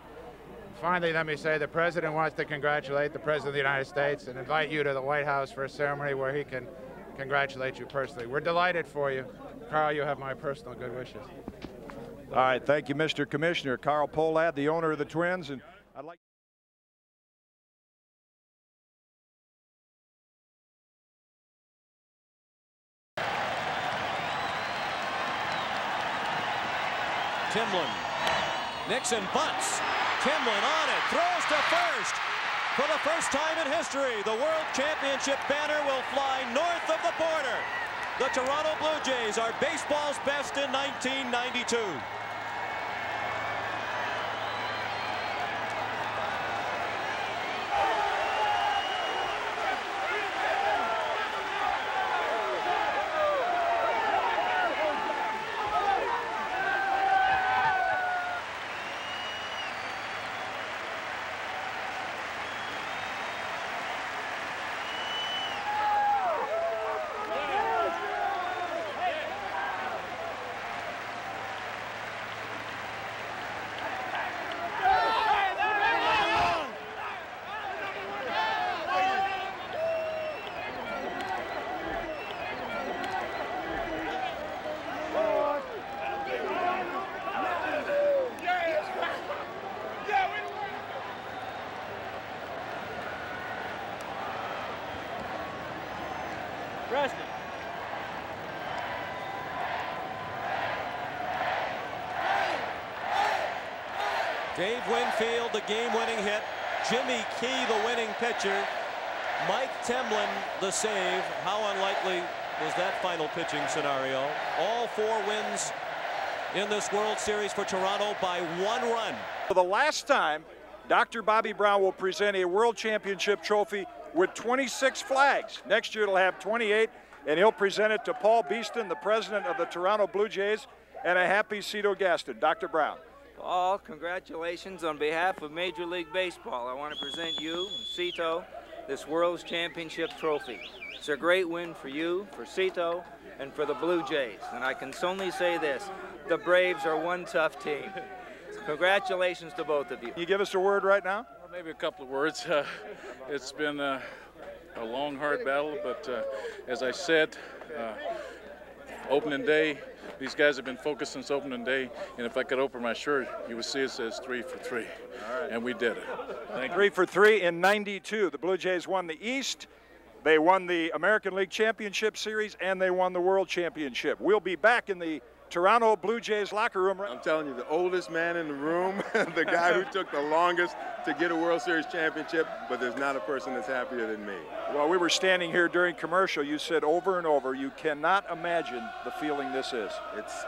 Finally, let me say the President wants to congratulate the President of the United States and invite you to the White House for a ceremony where he can congratulate you personally. We're delighted for you. Carl, you have my personal good wishes. All right, thank you, Mr. Commissioner. Carl Pohlad, the owner of the Twins, and I'd like Timlin. Nixon bunts. Timlin on it, throws to first. For the first time in history, the World Championship banner will fly north of the border. The Toronto Blue Jays are baseball's best in 1992. Preston. Dave Winfield, the game-winning hit. Jimmy Key, the winning pitcher. Mike Temlin, the save. How unlikely was that final pitching scenario? All 4 wins in this World Series for Toronto by 1 run. For the last time, Dr. Bobby Brown will present a World Championship trophy with 26 flags. Next year it'll have 28, and he'll present it to Paul Beeston, the president of the Toronto Blue Jays, and a happy Cito Gaston. Dr. Brown. Paul, congratulations on behalf of Major League Baseball. I want to present you and Cito this World Championship trophy. It's a great win for you, for Cito, and for the Blue Jays. And I can only say this, the Braves are one tough team. Congratulations to both of you. Can you give us a word right now? Maybe a couple of words. It's been a long, hard battle, but as I said, opening day, these guys have been focused since opening day, and if I could open my shirt, you would see it says 3 for 3, and we did it. Thank you. 3 for 3 in '92. The Blue Jays won the East. They won the American League Championship Series, and they won the World Championship. We'll be back in the Toronto Blue Jays locker room. I'm telling you, the oldest man in the room, the guy who took the longest to get a World Series championship, but there's not a person that's happier than me. Well, we were standing here during commercial. You said over and over, you cannot imagine the feeling this is.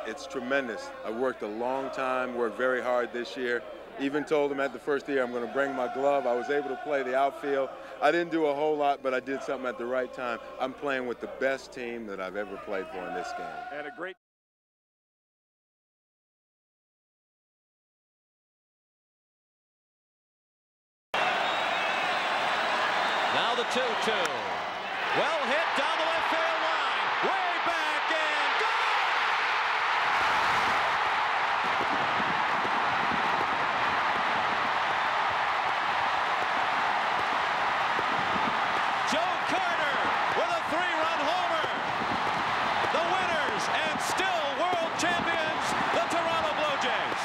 It's tremendous. I worked a long time, worked very hard this year. Even told them at the first year I'm going to bring my glove. I was able to play the outfield. I didn't do a whole lot, but I did something at the right time. I'm playing with the best team that I've ever played for in this game. And a great Now the 2-2. Well hit down the left field line. Way back and gone! Joe Carter with a 3-run homer. The winners and still world champions, the Toronto Blue Jays.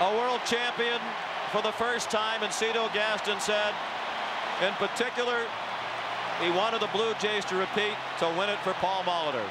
A world champion for the first time, and Cito Gaston said, in particular, he wanted the Blue Jays to repeat to win it for Paul Molitor.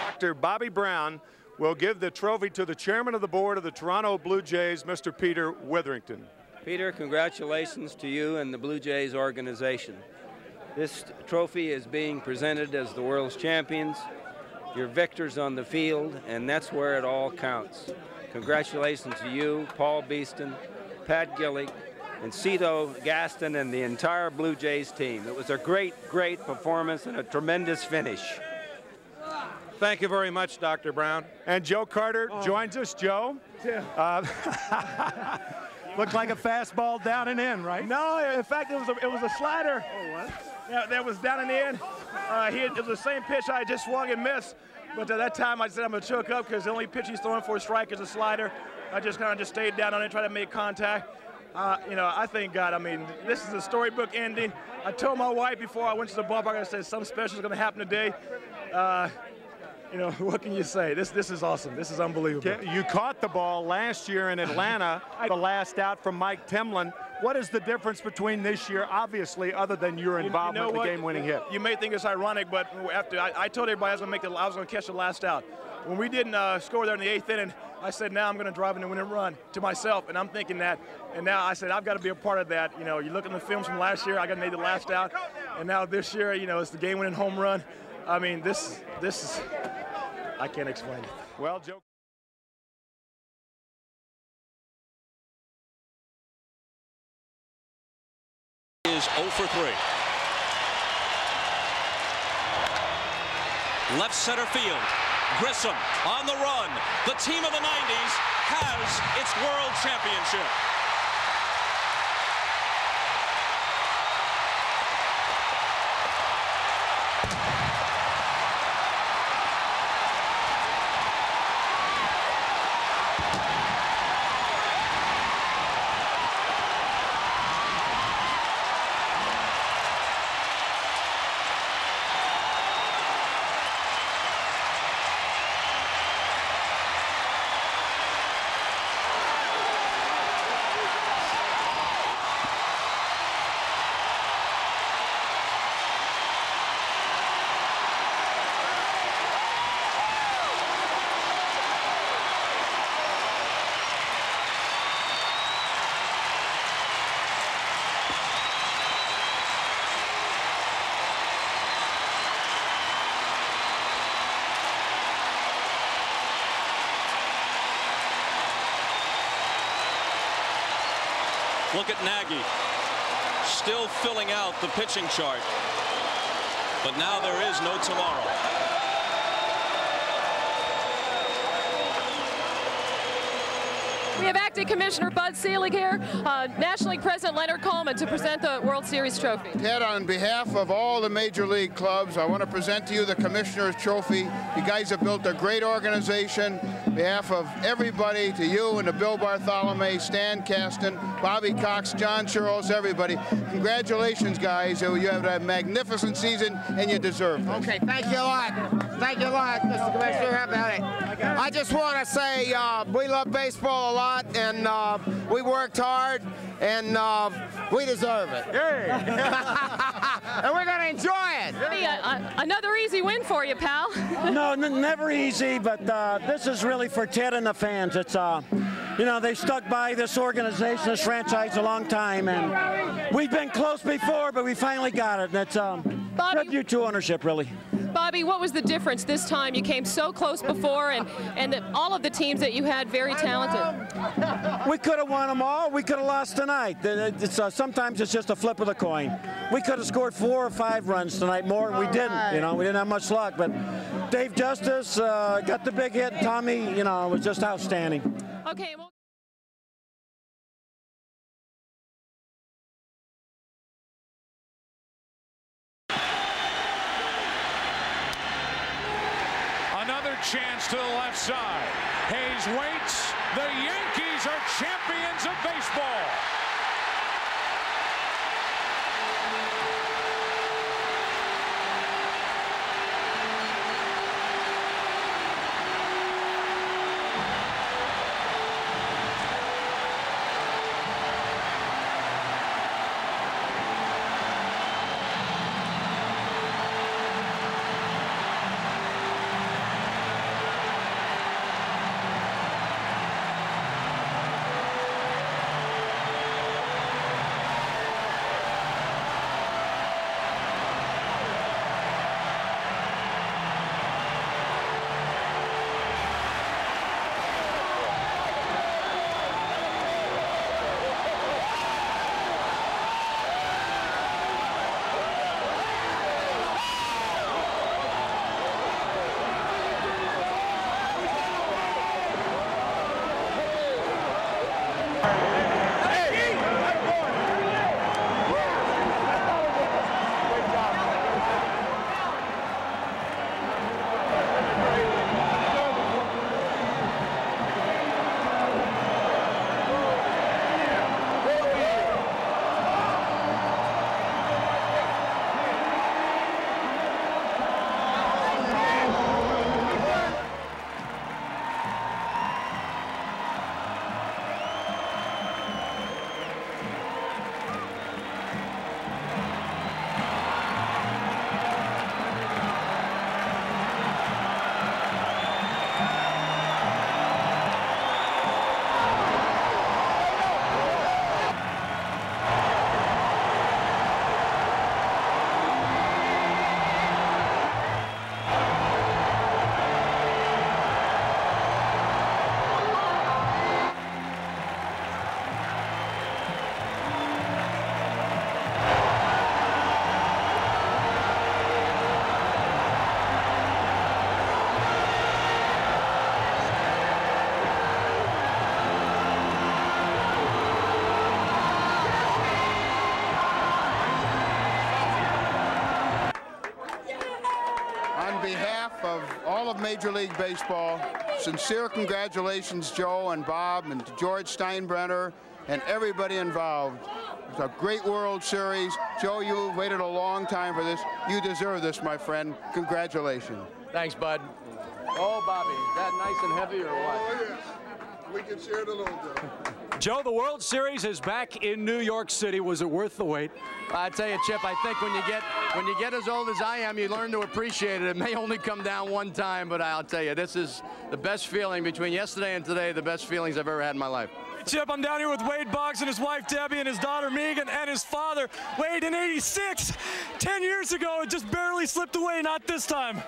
Dr. Bobby Brown will give the trophy to the chairman of the board of the Toronto Blue Jays, Mr. Peter Witherington. Peter, congratulations to you and the Blue Jays organization. This trophy is being presented as the world's champions. You're victors on the field, and that's where it all counts. Congratulations to you, Paul Beeston, Pat Gillick, and Cito Gaston and the entire Blue Jays team. It was a great, great performance and a tremendous finish. Thank you very much, Dr. Brown. And Joe Carter joins us. Joe? Looked like a fastball down and in, right? No, in fact, it was a slider. Oh, what? Yeah, that was down and in. It was the same pitch I just swung and missed. But at that time, I said I'm going to choke up because the only pitch he's throwing for a strike is a slider. I just kind of just stayed down on it, tried to make contact. I thank God. I mean, this is a storybook ending. I told my wife before I went to the ballpark, I said something special is going to happen today. What can you say? This is awesome. This is unbelievable. You caught the ball last year in Atlanta, the last out from Mike Temlin. What is the difference between this year, obviously, other than your involvement with the game-winning hit? You may think it's ironic, but after I told everybody I was going to catch the last out. When we didn't score there in the 8th inning, I said, now I'm going to drive in the winning run to myself, and I'm thinking that. And now I said, I've got to be a part of that. You look at the films from last year, I got to make the last out. And now this year, it's the game-winning home run. I mean, this is, I can't explain it. Well, Joe. Is 0 for 3. left center field. Grissom on the run. The team of the 90s has its world championship. Look at Nagy, still filling out the pitching chart. But now there is no tomorrow. We have Acting Commissioner Bud Selig here, National League President Leonard Coleman to present the World Series trophy. Ted, on behalf of all the Major League clubs, I want to present to you the Commissioner's Trophy. You guys have built a great organization. On behalf of everybody, to you and to Bill Bartholomew, Stan Kasten, Bobby Cox, John Churros, everybody, congratulations, guys. You have a magnificent season, and you deserve this. Okay, thank you a lot. Thank you a lot, Mr. Commissioner. How about it? I just want to say we love baseball a lot, and we worked hard, and we deserve it. And we're going to enjoy it. Another easy win for you, pal. No, never easy, but this is really for Ted and the fans. It's, you know, they stuck by this organization, this franchise a long time, and we've been close before, but we finally got it. And it's tribute to ownership, really. Bobby, what was the difference this time? You came so close before, and all of the teams that you had very talented. We could have won them all. We could have lost tonight. Sometimes it's just a flip of the coin. We could have scored 4 or 5 runs tonight more, and we didn't. You know, we didn't have much luck. But Dave Justice got the big hit. Tommy, you know, was just outstanding. Okay. Well chance to the left side. Hayes waits. The Yankees are champions of baseball. Major League Baseball, sincere congratulations, Joe and Bob, and to George Steinbrenner and everybody involved. It's a great World Series. Joe, you waited a long time for this. You deserve this, my friend. Congratulations. Thanks, bud. Oh, Bobby, is that nice and heavy or what? Oh, yes. We can share it alone, Joe. Joe, the World Series is back in New York City. Was it worth the wait? I tell you, Chip, I think when you get as old as I am, you learn to appreciate it. It may only come down one time, but I'll tell you, this is the best feeling between yesterday and today, the best feelings I've ever had in my life. Chip, I'm down here with Wade Boggs and his wife Debbie and his daughter Megan and his father Wade in '86. 10 years ago, it just barely slipped away, not this time.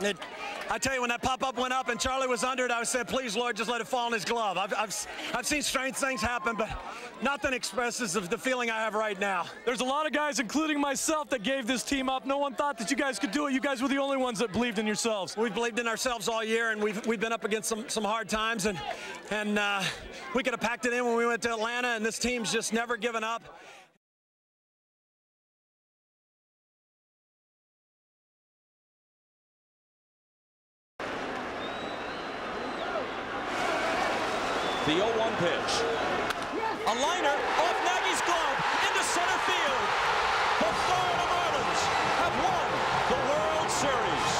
I tell you, when that pop-up went up and Charlie was under it, I said, please, Lord, just let it fall in his glove. I've seen strange things happen, but nothing expresses the feeling I have right now. There's a lot of guys, including myself, that gave this team up. No one thought that you guys could do it. You guys were the only ones that believed in yourselves. We've believed in ourselves all year, and we've been up against some hard times, and we could have packed it in when we went to Atlanta, and this team's just never given up. The 0-1 pitch. A liner off Nagy's glove into center field. The Florida Marlins have won the World Series.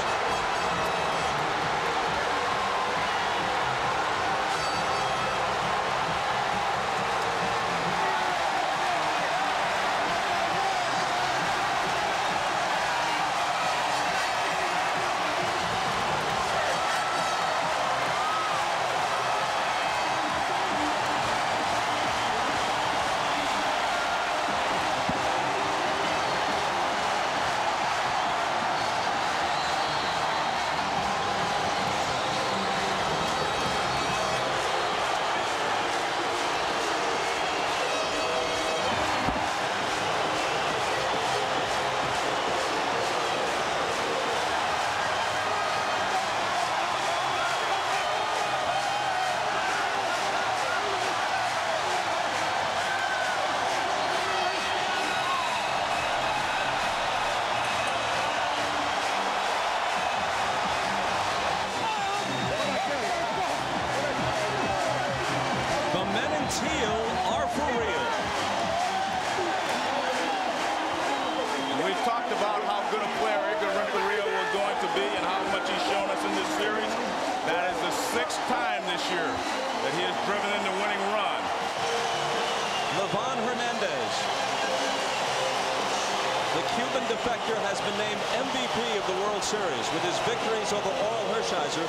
Defector has been named MVP of the World Series with his victories over Oral Hershiser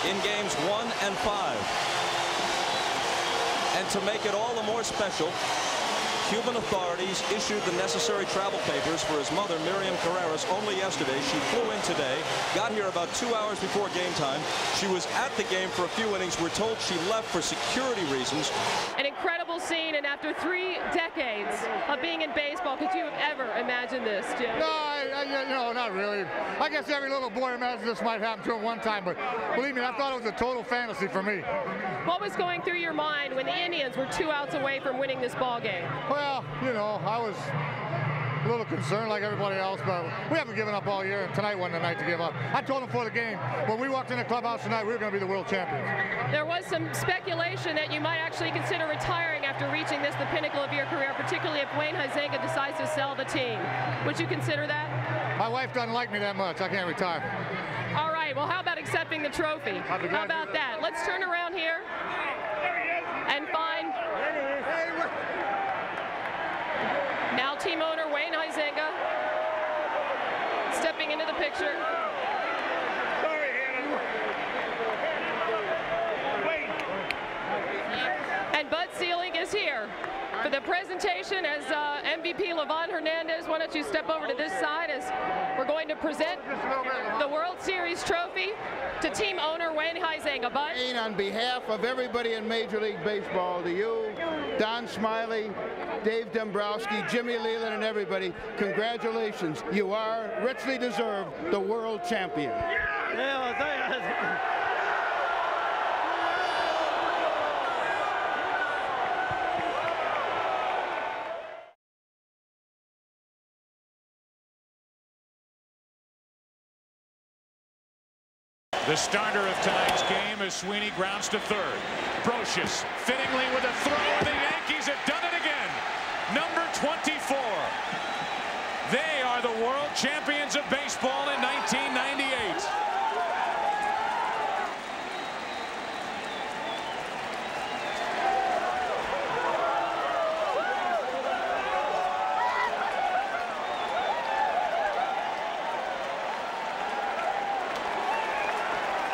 in games 1 and 5. And to make it all the more special, Cuban authorities issued the necessary travel papers for his mother, Miriam Carreras, only yesterday. She flew in today, got here about 2 hours before game time. She was at the game for a few innings. We're told she left for security reasons. An incredible scene, and after 3 decades of being in baseball, could you have ever imagined this, Jim? No, not really. I guess every little boy imagines this might happen to him one time, but believe me, I thought it was a total fantasy for me. What was going through your mind when the Indians were 2 outs away from winning this ball game? Well, I was a little concerned like everybody else, but we haven't given up all year, and tonight wasn't the night to give up. I told them before the game, when we walked in the clubhouse tonight, we were going to be the world champions. There was some speculation that you might actually consider retiring after reaching the pinnacle of your career, particularly if Wayne Huizenga decides to sell the team. Would you consider that? My wife doesn't like me that much. I can't retire. All right, well, how about accepting the trophy? How about that? Let's turn around here and find now team owner Wayne Huizenga stepping into the picture. And Bud Selig is here for the presentation as MVP Livan Hernandez. Why don't you step over to this side as we're going to present the World Series trophy to team owner Wayne Huizenga. Bud? On behalf of everybody in Major League Baseball, to you, Don Smiley, Dave Dombrowski, Jimmy Leland, and everybody, congratulations. You are richly deserved the world champion. The starter of tonight's game is Sweeney, grounds to third. Brocious fittingly with a throw, and the Yankees have done it again. Number 24. They are the world champions of baseball in 1998.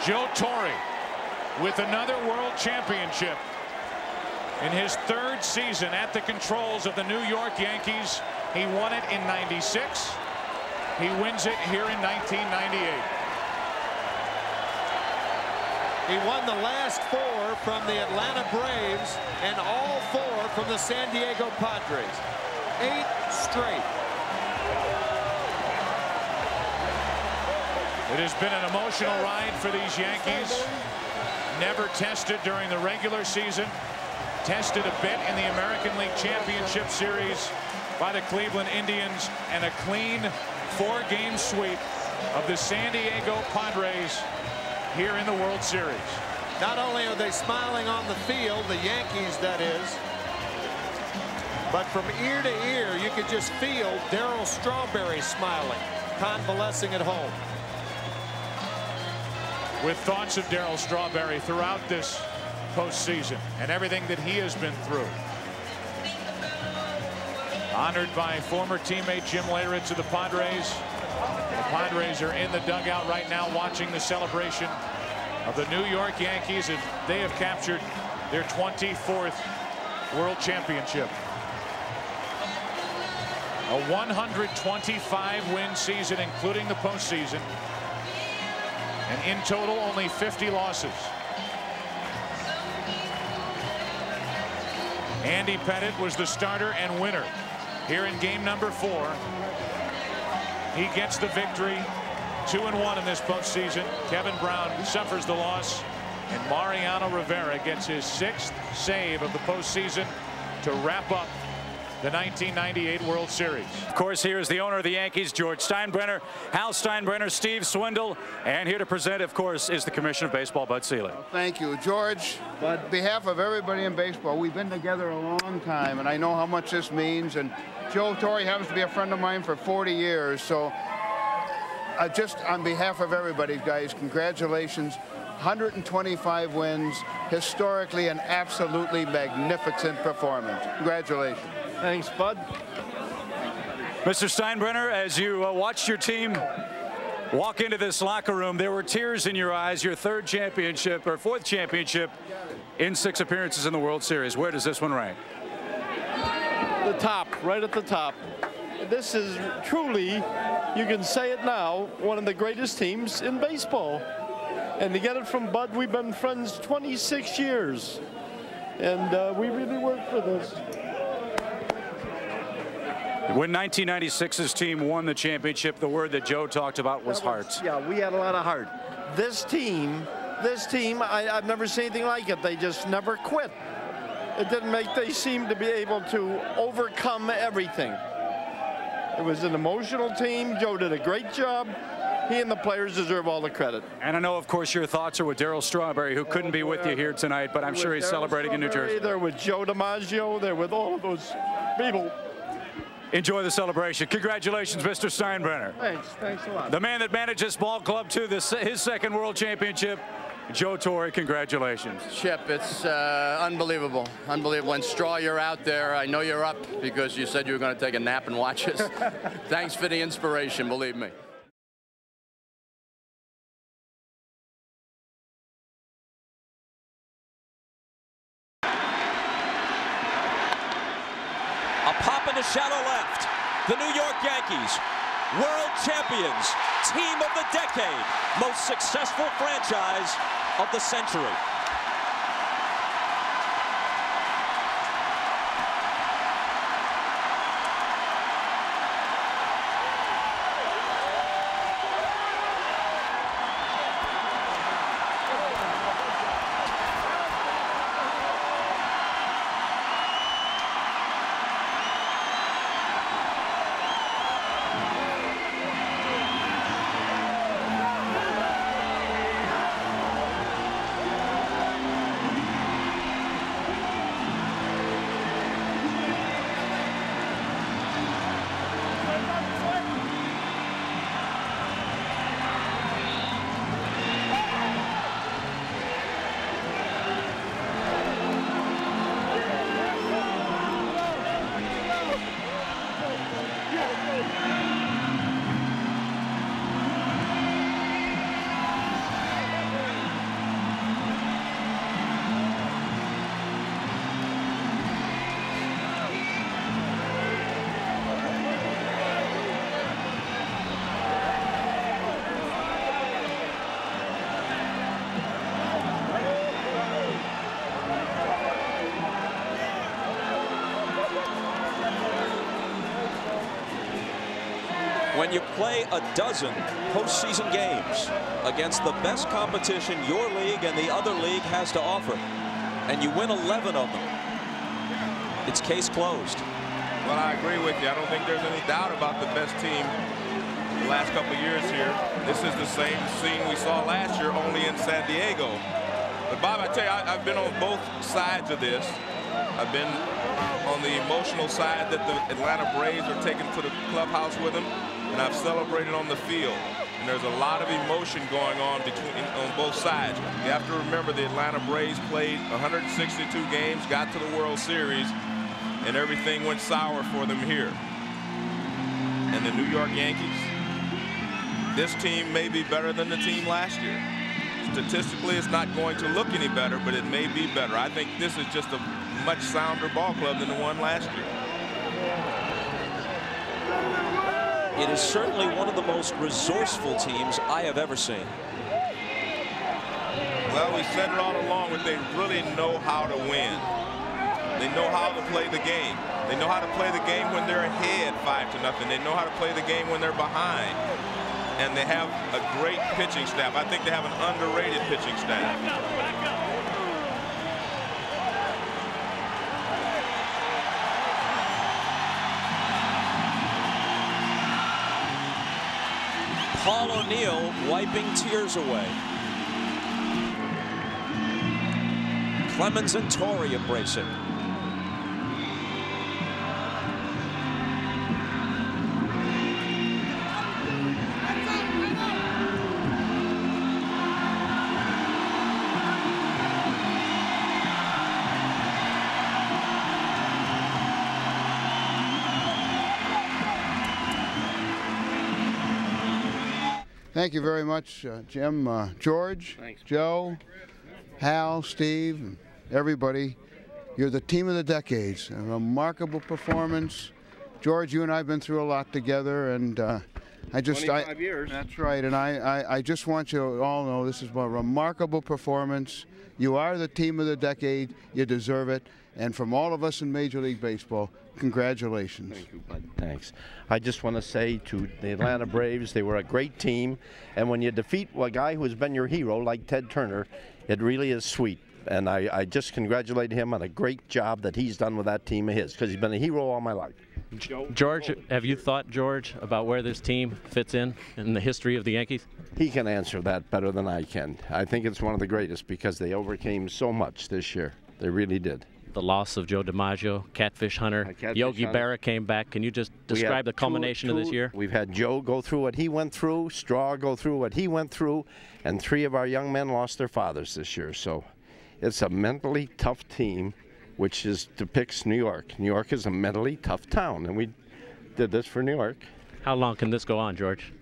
Joe Torre with another world championship in his third season at the controls of the New York Yankees. He won it in '96. He wins it here in 1998. He won the last 4 from the Atlanta Braves and all 4 from the San Diego Padres. 8 straight. It has been an emotional ride for these Yankees. Never tested during the regular season. Tested a bit in the American League Championship Series by the Cleveland Indians, and a clean 4-game sweep of the San Diego Padres here in the World Series. Not only are they smiling on the field, the Yankees that is, but from ear to ear you could just feel Darryl Strawberry smiling, convalescing at home. With thoughts of Darryl Strawberry throughout this postseason and everything that he has been through. Honored by former teammate Jim Leyritz of the Padres. The Padres are in the dugout right now watching the celebration of the New York Yankees as they have captured their 24th World Championship. A 125-win season, including the postseason. And in total, only 50 losses. Andy Pettitte was the starter and winner here in game number 4. He gets the victory. 2-1 in this postseason. Kevin Brown suffers the loss, and Mariano Rivera gets his 6th save of the postseason to wrap up the 1998 World Series. Of course, here is the owner of the Yankees, George Steinbrenner, Hal Steinbrenner, Steve Swindle, and here to present, of course, is the Commissioner of Baseball, Bud Selig. Thank you, George. On behalf of everybody in baseball, we've been together a long time, and I know how much this means. And Joe Torre happens to be a friend of mine for 40 years, so just on behalf of everybody, guys, congratulations. 125 wins, historically an absolutely magnificent performance. Congratulations. Thanks, Bud. Mr. Steinbrenner, as you watched your team walk into this locker room, there were tears in your eyes. Your 3rd championship, or 4th championship in 6 appearances in the World Series. Where does this one rank? The top, right at the top. This is truly, you can say it now, one of the greatest teams in baseball. And to get it from Bud, we've been friends 26 years. And we really worked for this. When 1996's team won the championship, the word that Joe talked about was heart. Yeah, we had a lot of heart. This team, I've never seen anything like it. They just never quit. It didn't make, they seemed to be able to overcome everything. It was an emotional team. Joe did a great job. He and the players deserve all the credit. And I know, of course, your thoughts are with Darryl Strawberry, who couldn't be with you here tonight, but I'm sure he's celebrating in New Jersey. They're with Joe DiMaggio. They're with all of those people. Enjoy the celebration. Congratulations, Mr. Steinbrenner. Thanks a lot. The man that managed this ball club to his 2nd World Championship, Joe Torre, congratulations. Chip, it's unbelievable. Unbelievable. And Straw, you're out there. I know you're up because you said you were going to take a nap and watch us. Thanks for the inspiration, believe me. A pop into shallow left. The New York Yankees, world champions, team of the decade, most successful franchise of the century. When you play a dozen postseason games against the best competition your league and the other league has to offer, and you win 11 of them, it's case closed. Well, I agree with you. I don't think there's any doubt about the best team the last couple of years here. This is the same scene we saw last year, only in San Diego. But Bob, I tell you, I've been on both sides of this. I've been on the emotional side that the Atlanta Braves are taking to the clubhouse with them, and I've celebrated on the field. And there's a lot of emotion going on on both sides. You have to remember the Atlanta Braves played 162 games, got to the World Series, and everything went sour for them here. And the New York Yankees, this team may be better than the team last year. Statistically, it's not going to look any better, but it may be better. I think this is just a much sounder ball club than the one last year. It is certainly one of the most resourceful teams I have ever seen. Well, we said it all along, but they really know how to win. They know how to play the game. They know how to play the game when they're ahead 5-0. They know how to play the game when they're behind. And they have a great pitching staff. I think they have an underrated pitching staff. Paul O'Neill wiping tears away. Clemens and Torrey embracing. Thank you very much, Jim, George, Thanks. Joe, Hal, Steve, and everybody. You're the team of the decades. A remarkable performance. George, you and I have been through a lot together, and I just 25 years. That's right, and I just want you to all know this is a remarkable performance. You are the team of the decade. You deserve it. And from all of us in Major League Baseball, congratulations. Thank you, bud. Thanks. I just want to say to the Atlanta Braves, they were a great team. And when you defeat a guy who has been your hero, like Ted Turner, it really is sweet. And I just congratulate him on a great job that he's done with that team of his, because he's been a hero all my life. George, have you thought, George, about where this team fits in the history of the Yankees? He can answer that better than I can. I think it's one of the greatest because they overcame so much this year. They really did. The loss of Joe DiMaggio, Catfish Hunter, Yogi Berra came back. Can you just describe the culmination of this year? We've had Joe go through what he went through, Straw go through what he went through, and 3 of our young men lost their fathers this year. So it's a mentally tough team, which depicts New York. New York is a mentally tough town, and we did this for New York. How long can this go on, George?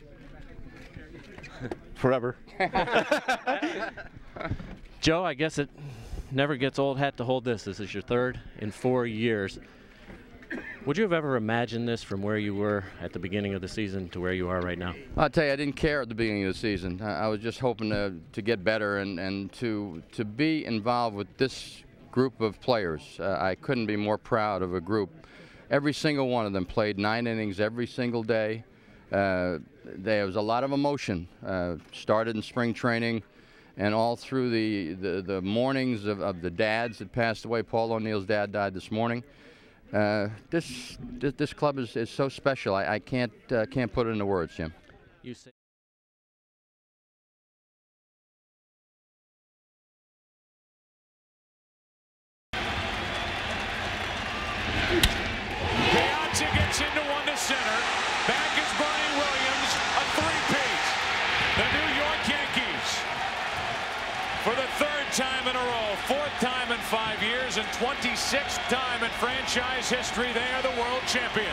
Forever. Joe, I guess it never gets old hat to hold this. This is your 3rd in 4 years. Would you have ever imagined this from where you were at the beginning of the season to where you are right now? I'll tell you, I didn't care at the beginning of the season. I was just hoping to get better and to be involved with this group of players. I couldn't be more proud of a group. Every single one of them played 9 innings every single day. There was a lot of emotion. Started in spring training, and all through the mornings of the dads that passed away. Paul O'Neill's dad died this morning. This club is so special. I can't put it into words, Jim. You say Beyoncé gets into one to center. Back is Bernie Williams, a three-peat. The New York Yankees, for the 3rd time in a row, 4th time in 5 years, and 26th time in franchise history, they are the world champions.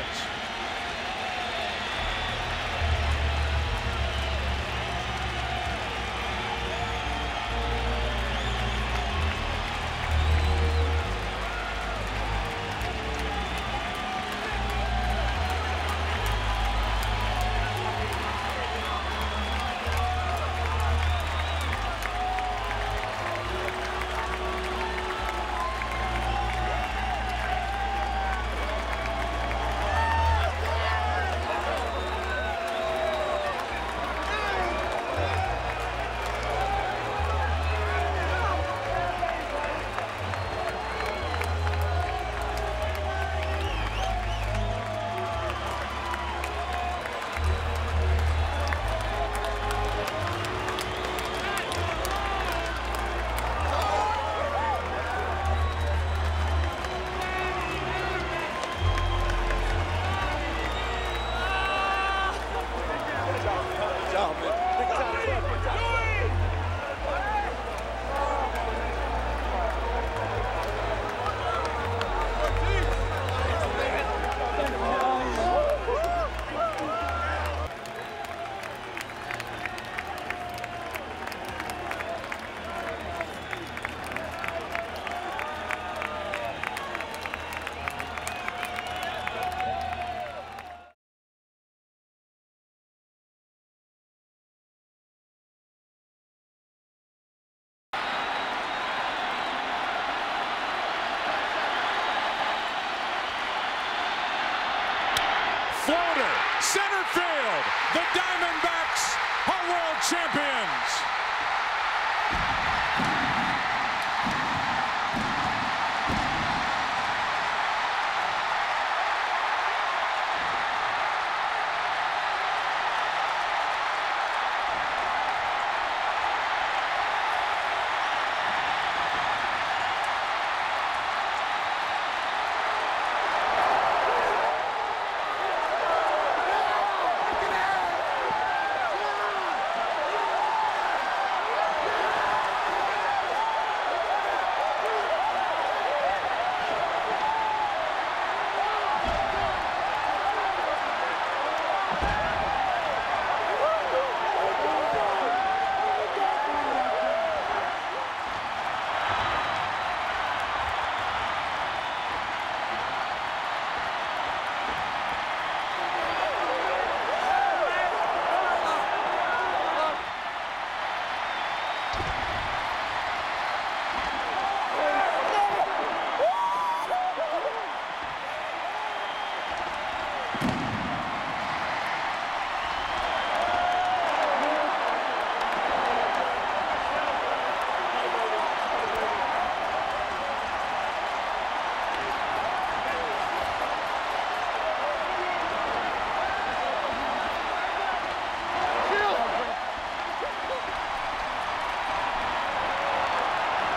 The Diamondbacks are world champions.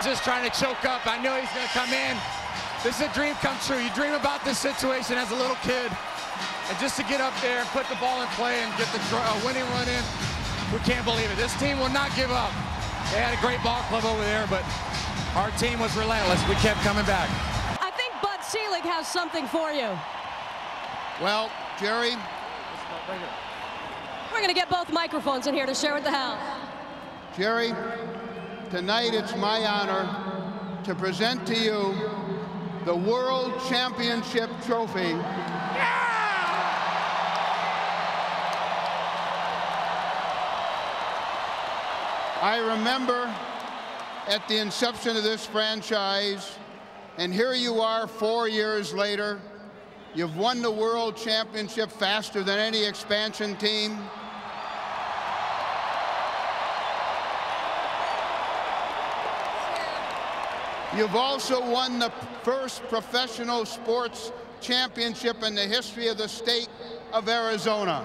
Just trying to choke up. I knew he's going to come in. This is a dream come true. You dream about this situation as a little kid. And just to get up there and put the ball in play and get the winning run in, we can't believe it. This team will not give up. They had a great ball club over there, but our team was relentless. We kept coming back. I think Bud Selig has something for you. Well, Jerry. We're going to get both microphones in here to share with the house. Jerry, tonight it's my honor to present to you the World Championship Trophy. I remember at the inception of this franchise, and here you are 4 years later. You've won the World Championship faster than any expansion team. You've also won the first professional sports championship in the history of the state of Arizona.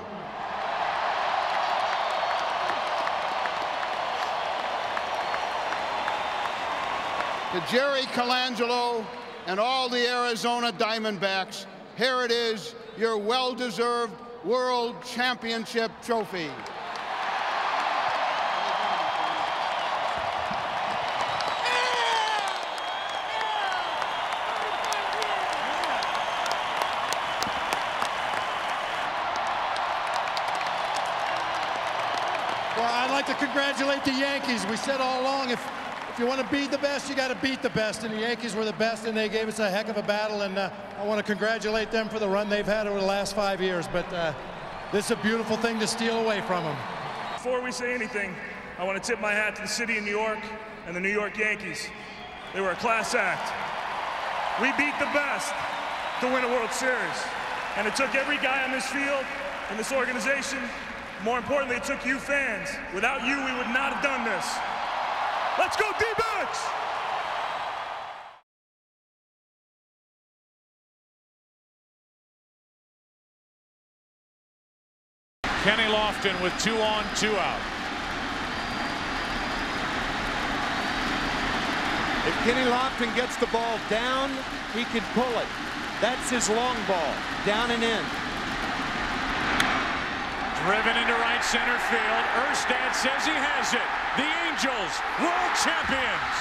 To Jerry Colangelo and all the Arizona Diamondbacks, here it is, your well-deserved World Championship trophy. Well, I'd like to congratulate the Yankees. We said all along, if you want to beat the best, you got to beat the best. And the Yankees were the best, and they gave us a heck of a battle. And I want to congratulate them for the run they've had over the last 5 years. But this is a beautiful thing to steal away from them. Before we say anything, I want to tip my hat to the city of New York and the New York Yankees. They were a class act. We beat the best to win a World Series. And it took every guy on this field, in this organization. More importantly, it took you fans. Without you, we would not have done this. Let's go D-backs! Kenny Lofton with 2 on, 2 out. If Kenny Lofton gets the ball down, he can pull it. That's his long ball, down and in. Driven into right center field. Erstad says he has it. The Angels, world champions.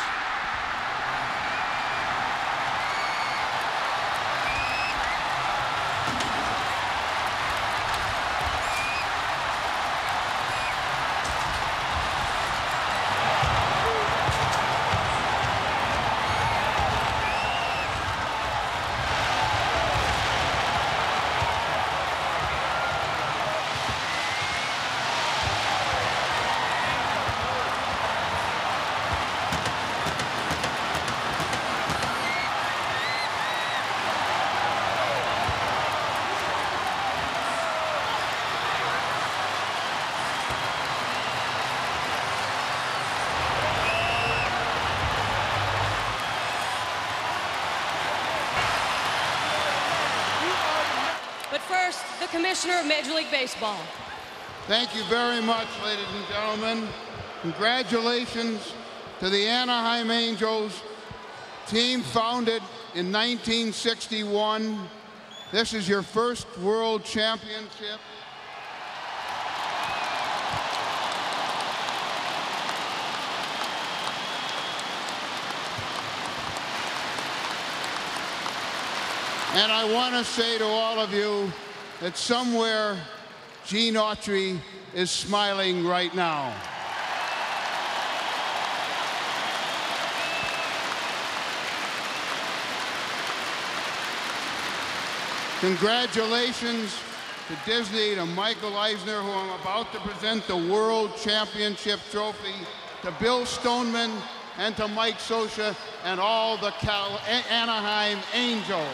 first, the Commissioner of Major League Baseball. Thank you very much, ladies and gentlemen. Congratulations to the Anaheim Angels, team founded in 1961. This is your first World Championship. And I want to say to all of you that somewhere Gene Autry is smiling right now. Congratulations to Disney, to Michael Eisner, who I'm about to present the World Championship Trophy, to Bill Stoneman, and to Mike Scioscia, and all the Anaheim Angels.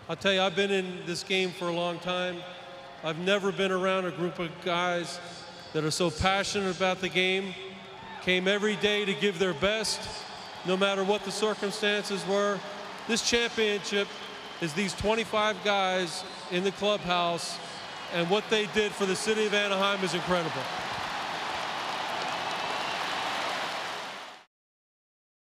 I'll tell you, I've been in this game for a long time. I've never been around a group of guys that are so passionate about the game, came every day to give their best, no matter what the circumstances were. This championship is these 25 guys in the clubhouse, and what they did for the city of Anaheim is incredible.